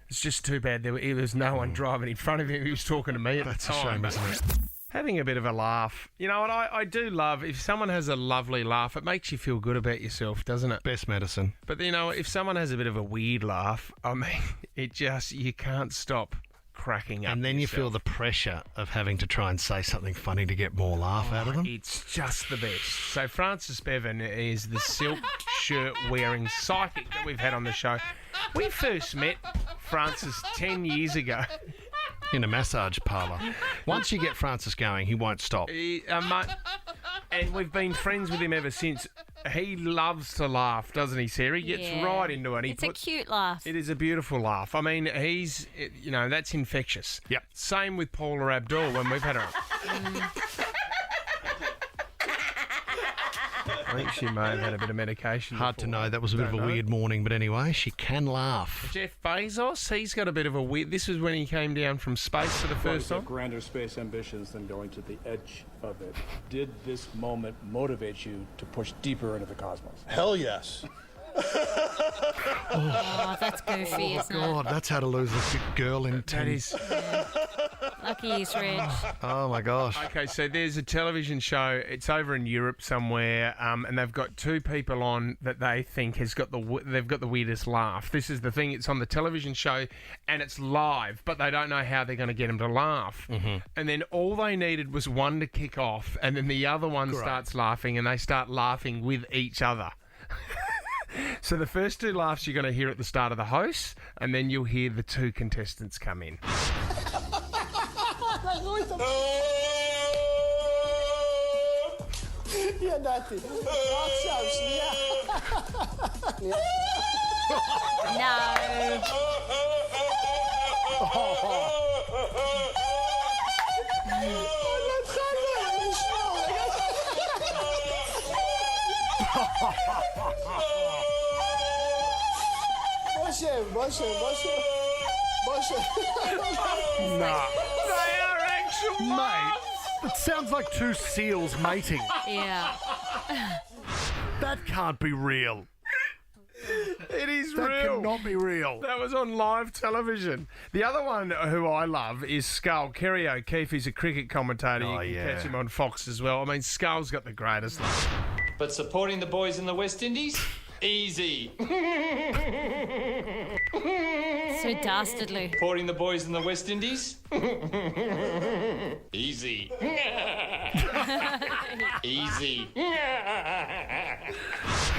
It's just too bad there was no one driving in front of him. He was talking to me at That's the a time. shame, isn't it? Having a bit of a laugh. You know what? I do love... If someone has a lovely laugh, it makes you feel good about yourself, doesn't it? Best medicine. But, you know, if someone has a bit of a weird laugh, I mean, it just... You can't stop cracking up. And then you feel the pressure of having to try and say something funny to get more laugh out of them. It's just the best. So Francis Bevan is the silk shirt wearing psychic that we've had on the show. We first met Francis 10 years ago. In a massage parlour. Once you get Francis going, he won't stop. And we've been friends with him ever since. He loves to laugh, doesn't he, Sarah? He gets right into it. It's a cute laugh. It is a beautiful laugh. I mean, that's infectious. Yep. Same with Paula Abdul when we've had her. I think she may have had a bit of medication. Hard to know. That was a bit of a weird morning, but anyway, she can laugh. Jeff Bezos, he's got a bit of a weird... This was when he came down from space for the first time. Grander space ambitions than going to the edge of it. Did this moment motivate you to push deeper into the cosmos? Hell yes. Oh, that's goofy, isn't God, that's how to lose a girl in 10. That is... Lucky he's rich. Oh, my gosh. Okay, so there's a television show. It's over in Europe somewhere, and they've got two people on that they think they've got the weirdest laugh. This is the thing. It's on the television show, and it's live, but they don't know how they're going to get them to laugh. And then all they needed was one to kick off, and then the other one starts laughing, and they start laughing with each other. So the first two laughs you're going to hear at the start of the host, and then you'll hear the two contestants come in. Nah. They are actual Mate, it sounds like two seals mating. Yeah. That can't be real. It is That real. cannot be real. That was on live television. The other one who I love is Skull. Kerry O'Keefe. He's a cricket commentator. Oh, You can yeah. catch him on Fox as well. I mean, Skull's got the greatest laugh. But supporting the boys in the West Indies? Easy. So dastardly. Supporting the boys in the West Indies? Easy. Easy.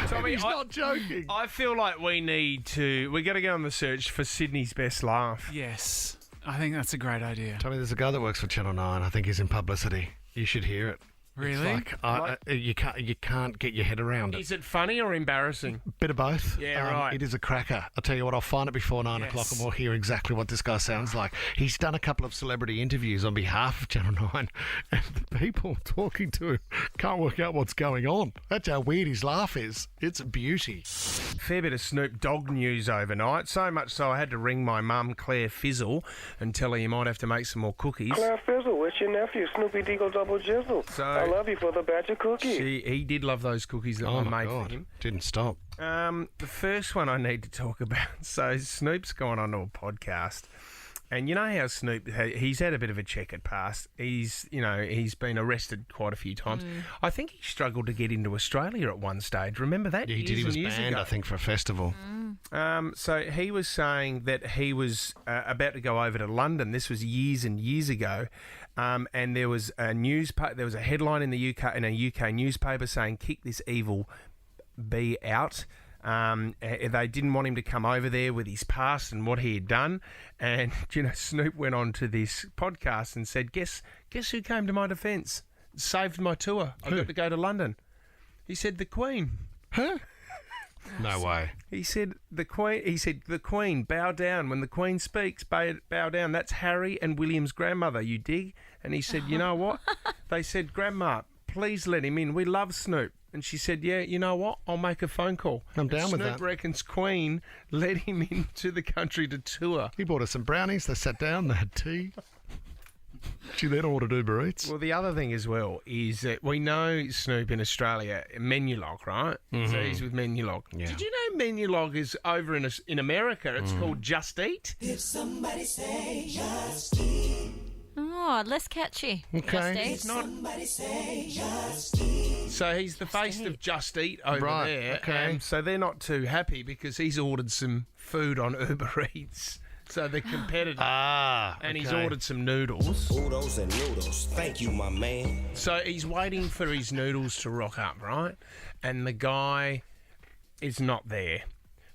Tommy, He's not joking. I feel like we got to go on the search for Sydney's best laugh. Yes, I think that's a great idea. Tommy, there's a guy that works for Channel 9. I think he's in publicity. You should hear it. Really? It's like, you can't get your head around it. Is it funny or embarrassing? Bit of both. Yeah, right. It is a cracker. I'll tell you what, I'll find it before 9 o'clock and we'll hear exactly what this guy sounds like. He's done a couple of celebrity interviews on behalf of Channel 9 and the people talking to him can't work out what's going on. That's how weird his laugh is. It's a beauty. Fair bit of Snoop Dogg news overnight, so much so I had to ring my mum, Claire Fizzle, and tell her you might have to make some more cookies. Claire Fizzle, it's your nephew, Snoopy Deagle Double Jizzle. So- I love you for the batch of cookies. He did love those cookies that Oh, I my made God. for him. Didn't stop. The first one I need to talk about. So Snoop's gone onto a podcast, and you know how Snoop he's had a bit of a checkered past. He's been arrested quite a few times. I think he struggled to get into Australia at one stage. Remember that? Yeah, he did. He was banned, I think, for a festival. So he was saying that he was about to go over to London. This was years and years ago, and there was a There was a headline in the UK newspaper saying "Kick this evil bee out." They didn't want him to come over there with his past and what he had done. And Snoop went on to this podcast and said, "Guess who came to my defence? Saved my tour. I got to go to London." He said, "The Queen." Huh? No way. He said the Queen, bow down. When the Queen speaks, bow down. That's Harry and William's grandmother, you dig? And he said, "You know what?" They said, "Grandma, please let him in. We love Snoop." And she said, "Yeah, you know what? I'll make a phone call." I'm down with Snoop that. reckons Queen let him into the country to tour. He bought us some brownies. They sat down. They had tea. She then ordered Uber Eats. Well, the other thing as well is that we know Snoop in Australia, Menulog, right? So he's with Menulog. Yeah. Did you know Menulog is over in America? It's called Just Eat. If somebody say just eat. Oh, less catchy. Okay. Just eat. It's not. Somebody say just eat. So he's the face of Just Eat over Right, there. okay. So they're not too happy because he's ordered some food on Uber Eats. So they're competitors. And he's okay. ordered some noodles. Oodles and noodles. Thank you, my man. So he's waiting for his noodles to rock up, right? And the guy is not there.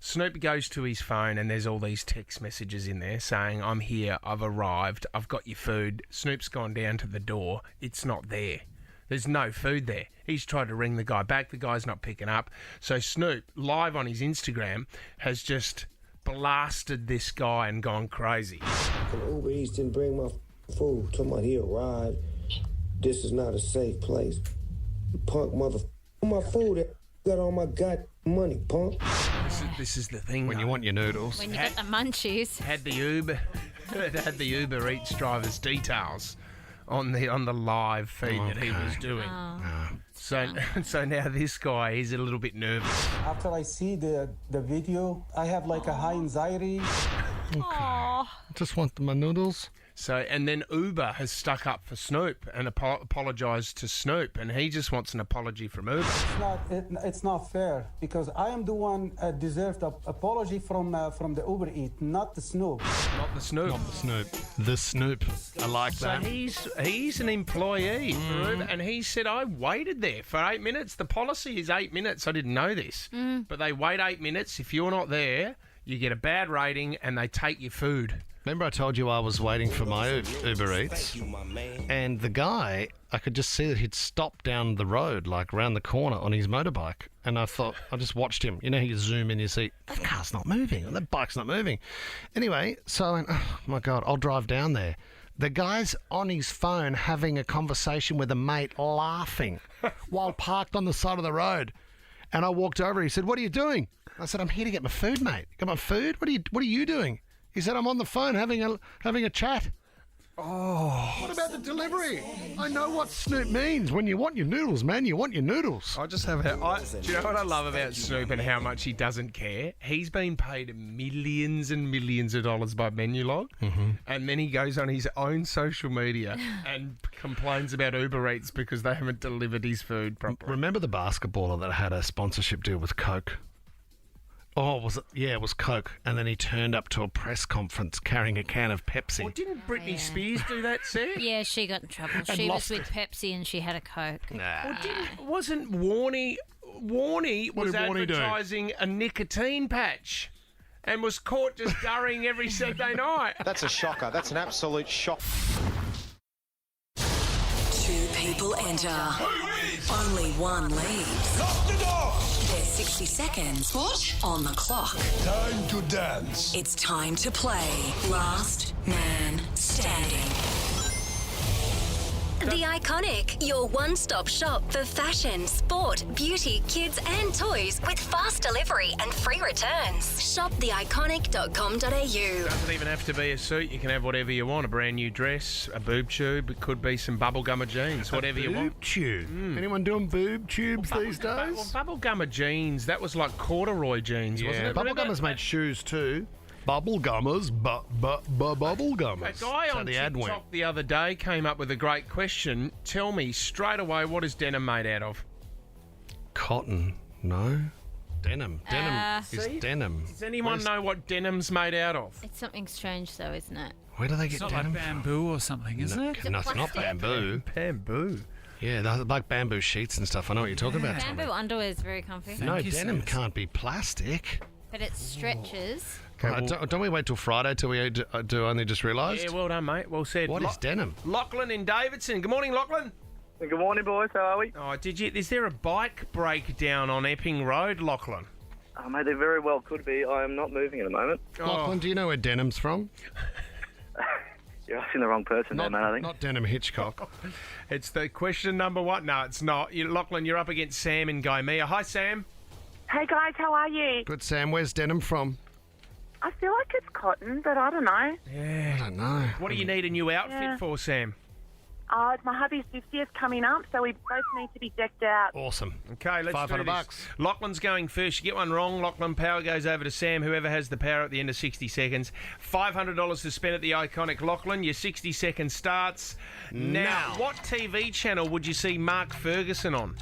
Snoop goes to his phone and there's all these text messages in there saying, "I'm here, I've arrived, I've got your food." Snoop's gone down to the door. It's not there. There's no food there. He's tried to ring the guy back. The guy's not picking up. So Snoop, live on his Instagram, has just blasted this guy and gone crazy. Uber Eats didn't bring my food. Talking about he arrived. This is not a safe place. You punk mother. My food. Got all my god money, punk. This is the thing. When you want your noodles. When you get the munchies. Had the Uber Eats driver's details on the live feed that he was doing. So now this guy is a little bit nervous. After I see the video, I have like a high anxiety. Just want my noodles. So, and then Uber has stuck up for Snoop and apologised to Snoop, and he just wants an apology from Uber. It's not fair because I am the one deserved an apology from the Uber Eat, not the Snoop. Not the Snoop. Not the Snoop. The Snoop. I like So that. he's an employee for Uber, and he said, "I waited there for 8 minutes. The policy is 8 minutes. I didn't know this, but they wait 8 minutes. If you're not there, you get a bad rating, and they take your food." Remember I told you I was waiting for my Uber Eats? And the guy, I could just see that he'd stopped down the road, like around the corner on his motorbike. And I thought, I just watched him. You know, you zoom in, you see, that car's not moving, that bike's not moving. Anyway, so I went, oh my God, I'll drive down there. The guy's on his phone having a conversation with a mate, laughing, while parked on the side of the road. And I walked over. He said, "What are you doing?" I said, "I'm here to get my food, mate. Got my food? What are you doing?" He said, "I'm on the phone having a chat." Oh. What about the delivery? I know what Snoop means. When you want your noodles, man, you want your noodles. I just have do you know what I love about Snoop and how much he doesn't care? He's been paid millions and millions of dollars by Menulog, and then he goes on his own social media and complains about Uber Eats because they haven't delivered his food properly. Remember the basketballer that had a sponsorship deal with Coke? Oh, was it? Yeah, it was Coke. And then he turned up to a press conference carrying a can of Pepsi. Well, didn't Britney Spears do that, Sam? Yeah, she got in trouble. And She was lost with Pepsi and she had a Coke. Well, wasn't Warnie What was did Warnie do? advertising a nicotine patch and was caught just durring every Saturday night? That's a shocker. That's an absolute shock. 2 people enter. Only one leaves. Lock the door! There's 60 seconds on the clock. Time to dance. It's time to play Last Man Standing. The Iconic, your one-stop shop for fashion, sport, beauty, kids and toys with fast delivery and free returns. Shop theiconic.com.au. Doesn't even have to be a suit. You can have whatever you want. A brand new dress, a boob tube. It could be some bubblegummer jeans. Whatever you want. Boob tube. Anyone doing boob tubes these days? Well, bubblegummer jeans. That was like corduroy jeans, wasn't it? Bubblegummers made shoes too. Bubblegummers, bubblegummers. A guy on TikTok the other day came up with a great question. Tell me straight away, what is denim made out of? Cotton. No. Denim. Denim is See? denim. Does anyone know what denim's made out of? It's something strange, though, isn't it? Where do they It's get not denim like bamboo or something, is no, it? No, it's not bamboo. Bamboo. Yeah, they're like bamboo sheets and stuff. I know what you're talking about, Tommy. Bamboo underwear is very comfy. No, denim can't be plastic. But it stretches. Don't we wait till Friday till we do only just realised? Yeah, well done, mate. Well said. What is denim? Lachlan in Davidson. Good morning, Lachlan. Good morning, boys. How are we? Oh, is there a bike breakdown on Epping Road, Lachlan? Oh, mate, there very well could be. I am not moving at the moment. Lachlan, do you know where denim's from? You're asking the wrong person there, mate, I think. Not Denim Hitchcock. It's the question number one. No, it's not. Lachlan, you're up against Sam in Gaimea. Hi, Sam. Hey guys, how are you? Good, Sam. Where's denim from? I feel like it's cotton, but I don't know. Yeah. I don't know. What do you need a new outfit for, Sam? It's my hubby's 50th coming up, so we both need to be decked out. Awesome. Okay, let's do this. Lachlan's going first. You get one wrong, Lachlan, power goes over to Sam. Whoever has the power at the end of 60 seconds. $500 to spend at the Iconic. Lachlan, your 60 seconds starts now. What TV channel would you see Mark Ferguson on?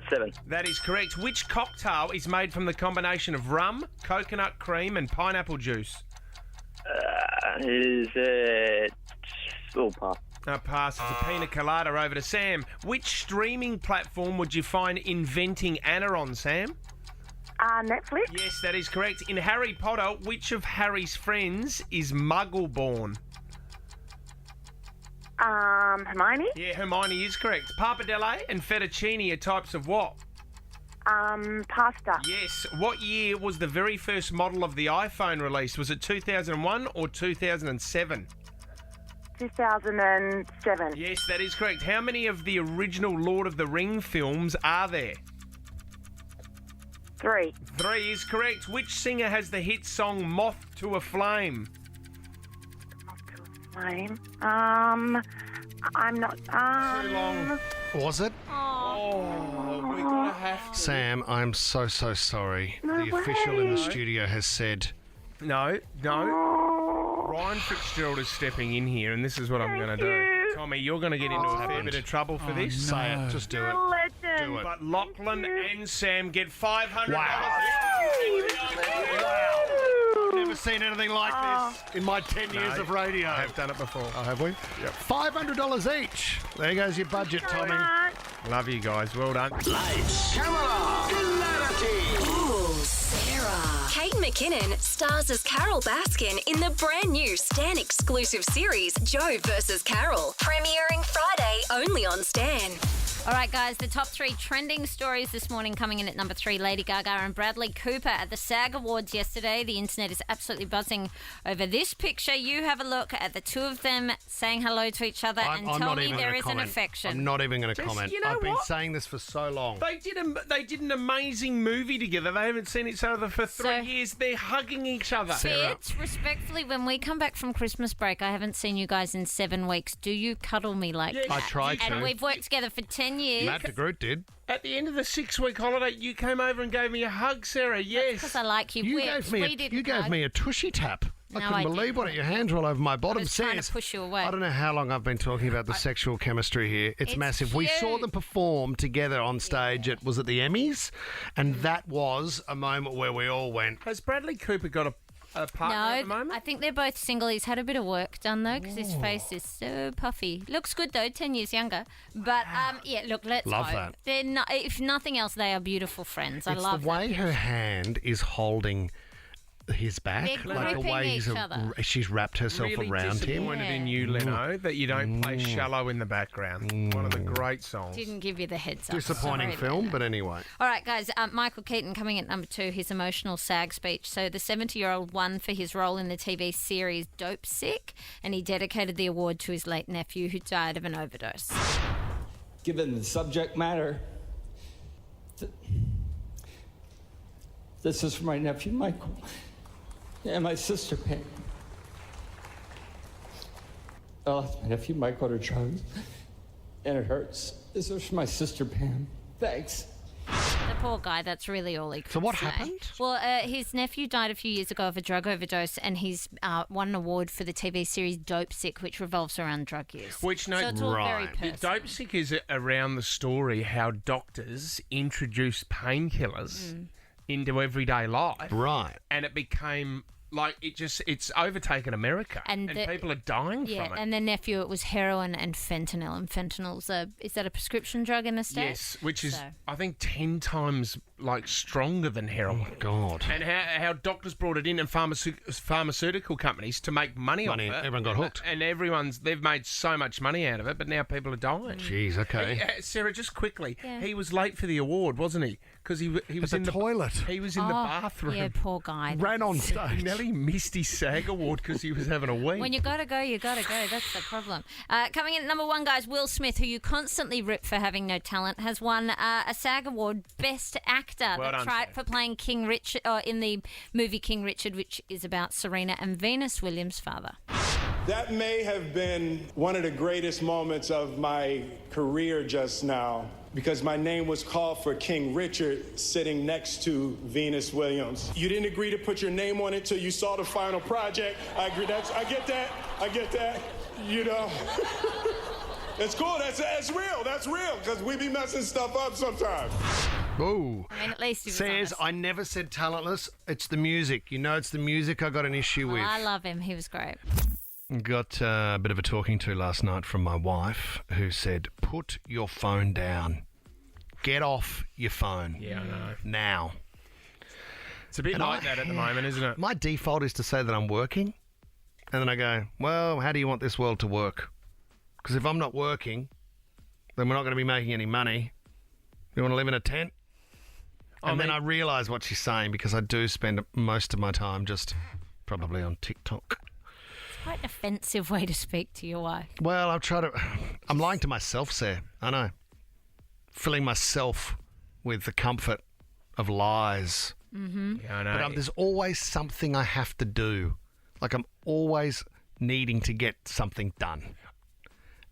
7. That is correct. Which cocktail is made from the combination of rum, coconut cream, and pineapple juice? Is it... Oh, pass. Pass. It's a pina colada. Over to Sam. Which streaming platform would you find Inventing Anna on, Sam? Netflix. Yes, that is correct. In Harry Potter, which of Harry's friends is Muggle-born? Hermione. Yeah, Hermione is correct. Pappardelle and fettuccine are types of what? Pasta. Yes. What year was the very first model of the iPhone released? Was it 2001 or 2007? 2007. Yes, that is correct. How many of the original Lord of the Ring films are there? 3. 3 is correct. Which singer has the hit song Moth to a Flame? Flame. I'm not. Too long. Was it? Oh, we're going to have to. Sam, I'm so sorry. No the official in the way. studio has said... No. Ryan Fitzgerald is stepping in here, and this is what I'm going to do. Tommy, you're going to get into a fair bit of trouble for this. Say it. Just do it. Legend. Do it. But Lachlan and Sam get $500. Wow. I've never seen anything like this in my 10 years of radio. I have done it before. Oh, have we? Yep. $500 each. There goes your budget, Tommy. Love you guys. Well done. Lights, camera, clarity. Ooh, Sarah. Kate McKinnon stars as Carol Baskin in the brand new Stan exclusive series Joe vs. Carol, premiering Friday only on Stan. All right, guys, the top 3 trending stories this morning coming in at number 3, Lady Gaga and Bradley Cooper at the SAG Awards yesterday. The internet is absolutely buzzing over this picture. You have a look at the two of them saying hello to each other and tell me there is an affection. I'm not even going to comment. You know I've been what? saying this for so long. They did an amazing movie together. They haven't seen each other for 3 years. They're hugging each other. Fitz, respectfully, when we come back from Christmas break, I haven't seen you guys in 7 weeks. Do you cuddle me like that? I tried to. And we've worked together for 10 years. Matt DeGroot did. At the end of the 6-week holiday, you came over and gave me a hug, Sarah. Yes. Because I like you. You gave me a tushy tap. I No, couldn't I believe it. Your hands were all over my bottom. I was trying to push you away. I don't know how long I've been talking about the sexual chemistry here. It's massive. We saw them perform together on stage. It was at the Emmys, and that was a moment where we all went. Has Bradley Cooper got a partner at the moment? I think they're both single. He's had a bit of work done, though, because his face is so puffy. Looks good, though, 10 years younger. But, yeah, look, let's Love hope. that. They're not, if nothing else, they are beautiful friends. I love the way her hand is holding his back, They're like the gripping way each other. she's wrapped herself Really around him. disappointed in you, Leno, that you don't play Shallow in the background. One of the great songs. Didn't give you the heads up. Disappointing Sorry, film, Leno. but anyway. All right, guys, Michael Keaton coming at number 2, his emotional SAG speech. So the 70-year-old won for his role in the TV series Dope Sick, and he dedicated the award to his late nephew who died of an overdose. Given the subject matter, this is for my nephew Michael and my sister Pam. I lost my nephew Michael to drugs, and it hurts. This is for my sister Pam. Thanks. The poor guy, that's really all he could So what say. happened? Well, his nephew died a few years ago of a drug overdose, and he's won an award for the TV series Dope Sick, which revolves around drug use. Which so it's all very personal. Dope Sick is around the story how doctors introduced painkillers into everyday life. Right. And it became like it's overtaken America, and people are dying from it. And the nephew, it was heroin and fentanyl, and fentanyl's is that a prescription drug in the States? Yes, which is I think 10 times like stronger than heroin. Oh God! And how doctors brought it in, and pharmaceutical companies to make money off it. Everyone got hooked, and they've made so much money out of it, but now people are dying. Jeez, okay. Sarah, just quickly, he was late for the award, wasn't he? Because he was in the toilet. He was in the bathroom. Yeah, poor guy. Ran on stage. Nearly missed his SAG award because he was having a wee. When you gotta go, you gotta go. That's the problem. Coming in at number 1, guys, Will Smith, who you constantly rip for having no talent, has won a SAG award Best Actor. Well That's done, right, for playing King Richard in the movie King Richard, which is about Serena and Venus Williams' father. That may have been one of the greatest moments of my career just now, because my name was called for King Richard sitting next to Venus Williams. You didn't agree to put your name on it till you saw the final project. I agree. I get that. You know. It's cool. That's real. That's real, because we be messing stuff up sometimes. Ooh. I mean, at least he was Says, honest. I never said talentless. It's the music. You know, it's the music I got an issue with. I love him. He was great. Got a bit of a talking to last night from my wife, who said, put your phone down. Get off your phone. Yeah, I know. Now. It's a bit like that at the moment, isn't it? My default is to say that I'm working. And then I go, well, how do you want this world to work? Because if I'm not working, then we're not going to be making any money. You want to live in a tent? And then I realise what she's saying, because I do spend most of my time just probably on TikTok. Quite an offensive way to speak to your wife. Well, I'm lying to myself, Sarah. I know. Filling myself with the comfort of lies. Mm-hmm. Yeah, I know. But there's always something I have to do. Like, I'm always needing to get something done.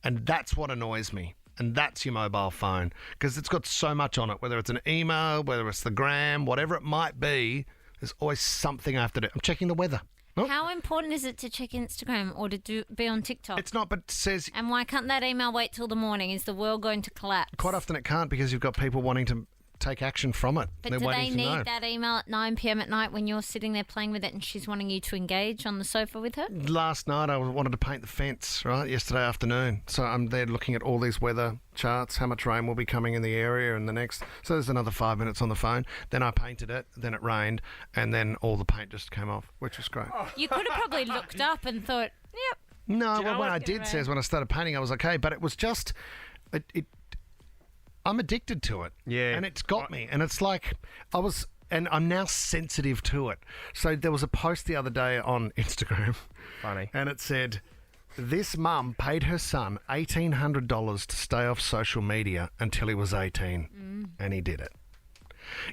And that's what annoys me. And that's your mobile phone. Because it's got so much on it. Whether it's an email, whether it's the gram, whatever it might be, there's always something I have to do. I'm checking the weather. Oh. How important is it to check Instagram or to be on TikTok? It's not, but it says... And why can't that email wait till the morning? Is the world going to collapse? Quite often it can't, because you've got people wanting to take action from it. But They're do waiting they to know. need that email at 9 p.m. at night when you're sitting there playing with it and she's wanting you to engage on the sofa with her? Last night I wanted to paint the fence, right, yesterday afternoon. So I'm there looking at all these weather charts, how much rain will be coming in the area and the next. So there's another 5 minutes on the phone. Then I painted it, then it rained, and then all the paint just came off, which was great. You could have probably looked up and thought, yep. No, well, when I did, says when I started painting, I was okay. But it was just, I'm addicted to it. Yeah. And it's got me. And it's like and I'm now sensitive to it. So there was a post the other day on Instagram. Funny. And it said, this mum paid her son $1,800 to stay off social media until he was 18. And he did it.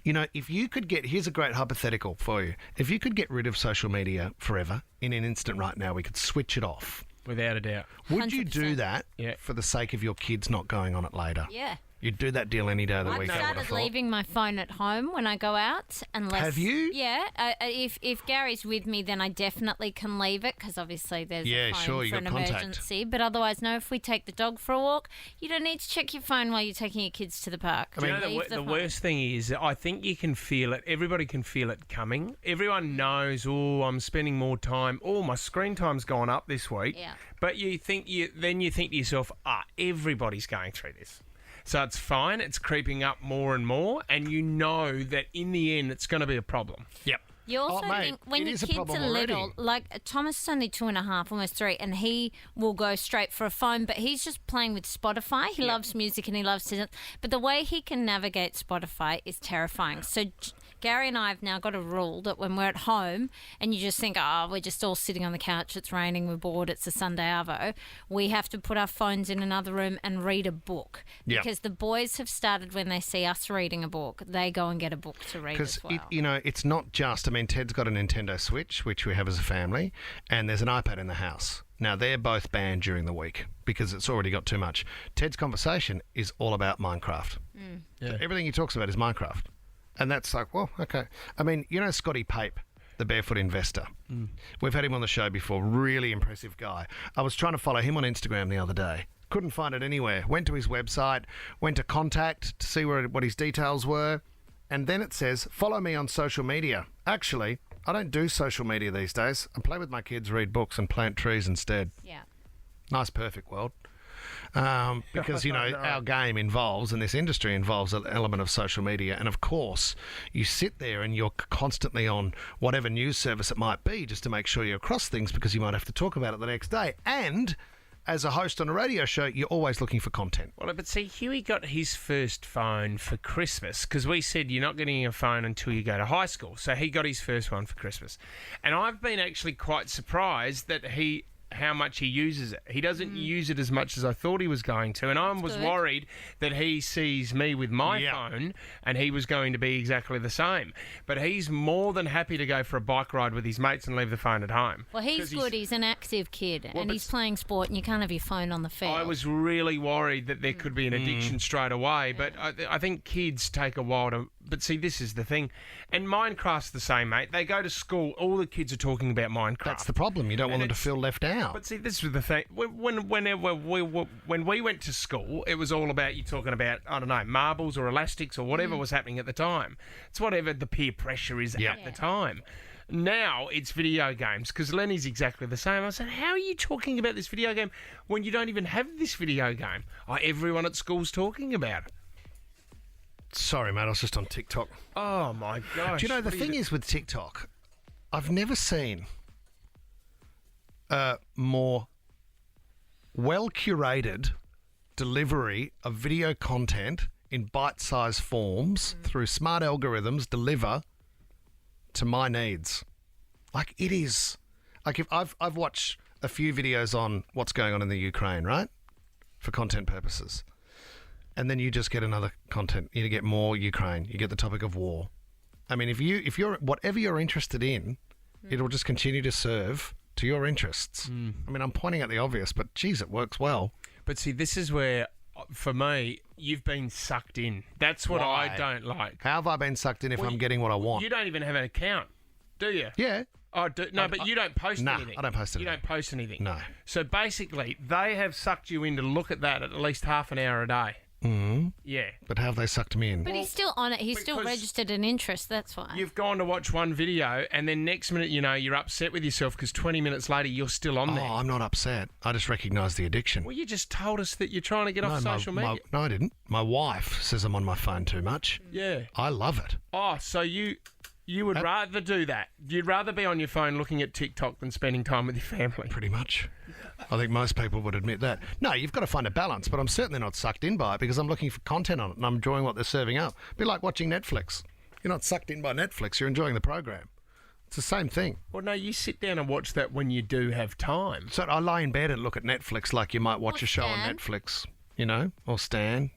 You know, if you could here's a great hypothetical for you. If you could get rid of social media forever, in an instant right now, we could switch it off. Without a doubt. Would you do 100%. that for the sake of your kids not going on it later? Yeah. You'd do that deal any day of the I've week. I would have started thought. leaving my phone at home when I go out. Unless, Have you? Yeah. If Gary's with me, then I definitely can leave it because obviously there's a phone sure, you for got an contact. emergency. But otherwise, no, if we take the dog for a walk, you don't need to check your phone while you're taking your kids to the park. Do you know Leave the phone. worst thing is, I think you can feel it. Everybody can feel it coming. Everyone knows, I'm spending more time. My screen time's gone up this week. Yeah. But you think to yourself, everybody's going through this. So it's fine. It's creeping up more and more. And you know that in the end, it's going to be a problem. Yep. You also mate, think when it your is a kids problem are already. little, like Thomas is only 2.5, almost 3, and he will go straight for a phone, but he's just playing with Spotify. He loves music and he loves to, but the way he can navigate Spotify is terrifying. So Gary and I have now got a rule that when we're at home and you just think, we're just all sitting on the couch, it's raining, we're bored, it's a Sunday arvo, we have to put our phones in another room and read a book. Yeah. Because the boys have started, when they see us reading a book, they go and get a book to read as well. Because, it's not just, Ted's got a Nintendo Switch, which we have as a family, and there's an iPad in the house. Now, they're both banned during the week because it's already got too much. Ted's conversation is all about Minecraft. So everything he talks about is Minecraft. And that's like, well, okay. Scotty Pape, the barefoot investor. We've had him on the show before. Really impressive guy. I was trying to follow him on Instagram the other day. Couldn't find it anywhere. Went to his website, went to contact to see what his details were. And then it says, follow me on social media. Actually, I don't do social media these days. I play with my kids, read books, and plant trees instead. Yeah. Nice, perfect world. Because, our game involves, and this industry involves, an element of social media. And, of course, you sit there and you're constantly on whatever news service it might be just to make sure you're across things because you might have to talk about it the next day. And as a host on a radio show, you're always looking for content. Well, but see, Huey got his first phone for Christmas because we said you're not getting a phone until you go to high school. So he got his first one for Christmas. And I've been actually quite surprised that how much he uses it. He doesn't use it as much as I thought he was going to, and I was worried that he sees me with my phone and he was going to be exactly the same. But he's more than happy to go for a bike ride with his mates and leave the phone at home. Well, he's good. He's an active kid, and he's playing sport, and you can't have your phone on the field. I was really worried that there could be an addiction straight away, but I think kids take a while to... But see, this is the thing. And Minecraft's the same, mate. They go to school, all the kids are talking about Minecraft. That's the problem. You don't want them to feel left out. But see, this was the thing. When we went to school, it was all about you talking about, I don't know, marbles or elastics or whatever was happening at the time. It's whatever the peer pressure is at the time. Now it's video games, because Lenny's exactly the same. I said, how are you talking about this video game when you don't even have this video game? Everyone at school's talking about it. Sorry, mate, I was just on TikTok. Oh, my gosh. Do you know, the thing is with TikTok, I've never seen a more well-curated delivery of video content in bite-sized forms through smart algorithms deliver to my needs. Like, it is. Like, if I've watched a few videos on what's going on in the Ukraine, right? For content purposes. And then you just get another content. You get more Ukraine. You get the topic of war. I mean, if you're whatever you're interested in, it'll just continue to serve to your interests. I mean, I'm pointing out the obvious, but geez, it works well. But see, this is where, for me, you've been sucked in. That's what Why? I don't like. How have I been sucked in if I'm getting what I want? You don't even have an account, do you? Yeah. Oh, but you don't post anything. I don't post anything. You don't post anything. No. So basically, they have sucked you in to look at that at least half an hour a day. Mm-hmm. Yeah. But how have they sucked me in? But he's still on it. He's still registered an interest. That's why. You've gone to watch one video, and then next minute, you're upset with yourself because 20 minutes later, you're still on there. Oh, I'm not upset. I just recognise the addiction. Well, you just told us that you're trying to get off social media. No, I didn't. My wife says I'm on my phone too much. Yeah. I love it. Oh, so You would rather do that. You'd rather be on your phone looking at TikTok than spending time with your family. Pretty much. I think most people would admit that. No, you've got to find a balance, but I'm certainly not sucked in by it because I'm looking for content on it and I'm enjoying what they're serving up. It'd be like watching Netflix. You're not sucked in by Netflix, you're enjoying the program. It's the same thing. Well, no, you sit down and watch that when you do have time. So I lie in bed and look at Netflix like you might watch Or a show Stan. on Netflix, you know, or Stan,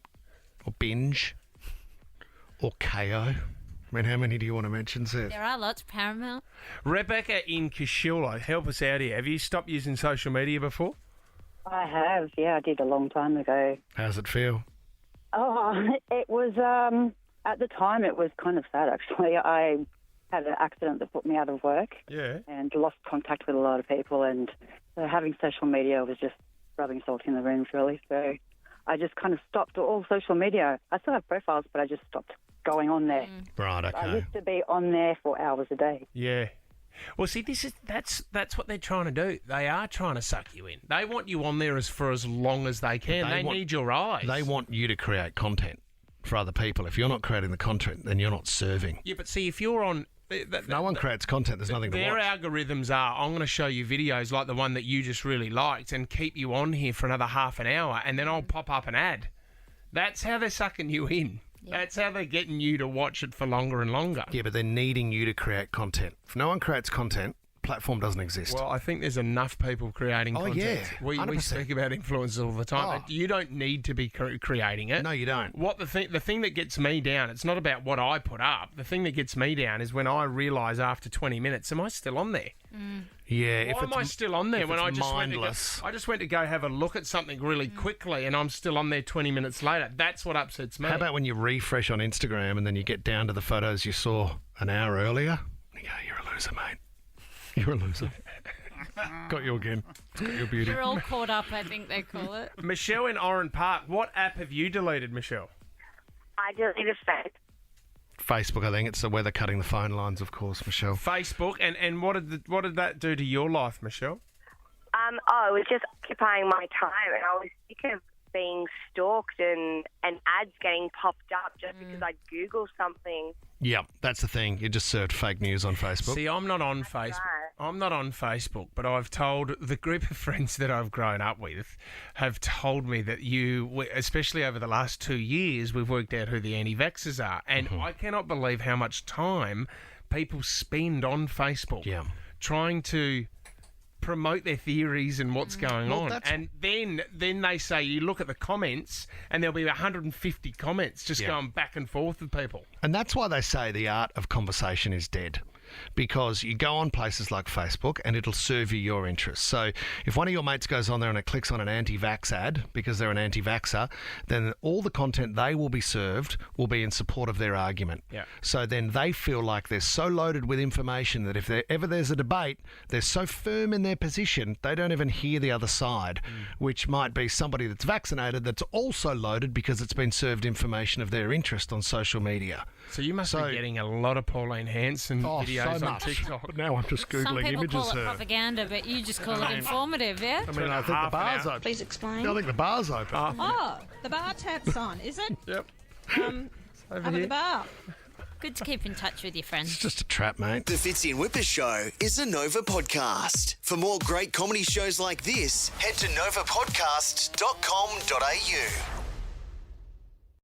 or Binge, or KO. I mean, how many do you want to mention, Seth? There are lots. Paramount. Rebecca in Kashula, help us out here. Have you stopped using social media before? I have, yeah, I did a long time ago. How's it feel? Oh, it was, at the time, it was kind of sad, actually. I had an accident that put me out of work. Yeah. And lost contact with a lot of people, and so having social media was just rubbing salt in the wound, really. So I just kind of stopped all social media. I still have profiles, but I just stopped going on there. Right, okay. I used to be on there for hours a day. Yeah. Well, see, that's what they're trying to do. They are trying to suck you in. They want you on there for as long as they can. They need your eyes. They want you to create content for other people. If you're not creating the content, then you're not serving. Yeah, but see, if you're on... No one creates content. There's nothing to Their watch. algorithms are, I'm going to show you videos like the one that you just really liked and keep you on here for another half an hour, and then I'll pop up an ad. That's how they're sucking you in. Yeah. That's how they're getting you to watch it for longer and longer. Yeah, but they're needing you to create content. If no one creates content, platform doesn't exist. Well, I think there's enough people creating content. Yeah, we 100%. speak about influencers all the time. You don't need to be creating it. No, you don't. What the thing that gets me down, it's not about what I put up. The thing that gets me down is when I realise after 20 minutes, am I still on there? Yeah. Why am I still on there when I just mindless. went to go have a look at something really quickly and I'm still on there 20 minutes later? That's what upsets me. How about when you refresh on Instagram and then you get down to the photos you saw an hour earlier? And you go, you're a loser, mate. You're a loser. Got you again. It's got your beauty. You're all caught up, I think they call it. Michelle in Oran Park, what app have you deleted, Michelle? I deleted Facebook. Facebook, I think. It's the weather cutting the phone lines, of course, Michelle. Facebook, and what did that do to your life, Michelle? It was just occupying my time, and I was sick of being stalked and ads getting popped up just because I Googled something. Yeah, that's the thing. You just served fake news on Facebook. See, I'm not on Facebook. right. I'm not on Facebook, but I've told the group of friends that I've grown up with have told me that you, especially over the last 2 years, we've worked out who the anti-vaxxers are. And I cannot believe how much time people spend on Facebook trying to promote their theories and what's going on. And then they say, you look at the comments and there'll be 150 comments just going back and forth with people. And that's why they say the art of conversation is dead. Because you go on places like Facebook and it'll serve you your interests. So if one of your mates goes on there and it clicks on an anti-vax ad because they're an anti-vaxxer, then all the content they will be served will be in support of their argument. Yeah. So then they feel like they're so loaded with information that if ever there's a debate, they're so firm in their position, they don't even hear the other side, which might be somebody that's vaccinated that's also loaded because it's been served information of their interest on social media. So you must be getting a lot of Pauline Hanson videos on TikTok. But now I'm just Googling Some people images call it of her. propaganda, but you just call it informative, yeah? I mean, I think the bar's open. Please explain. I think the bar's open. Oh, the bar tap's on, is it? Yep. Over at the bar. Good to keep in touch with your friends. It's just a trap, mate. The Fitzy and Whipper Show is a Nova podcast. For more great comedy shows like this, head to novapodcast.com.au.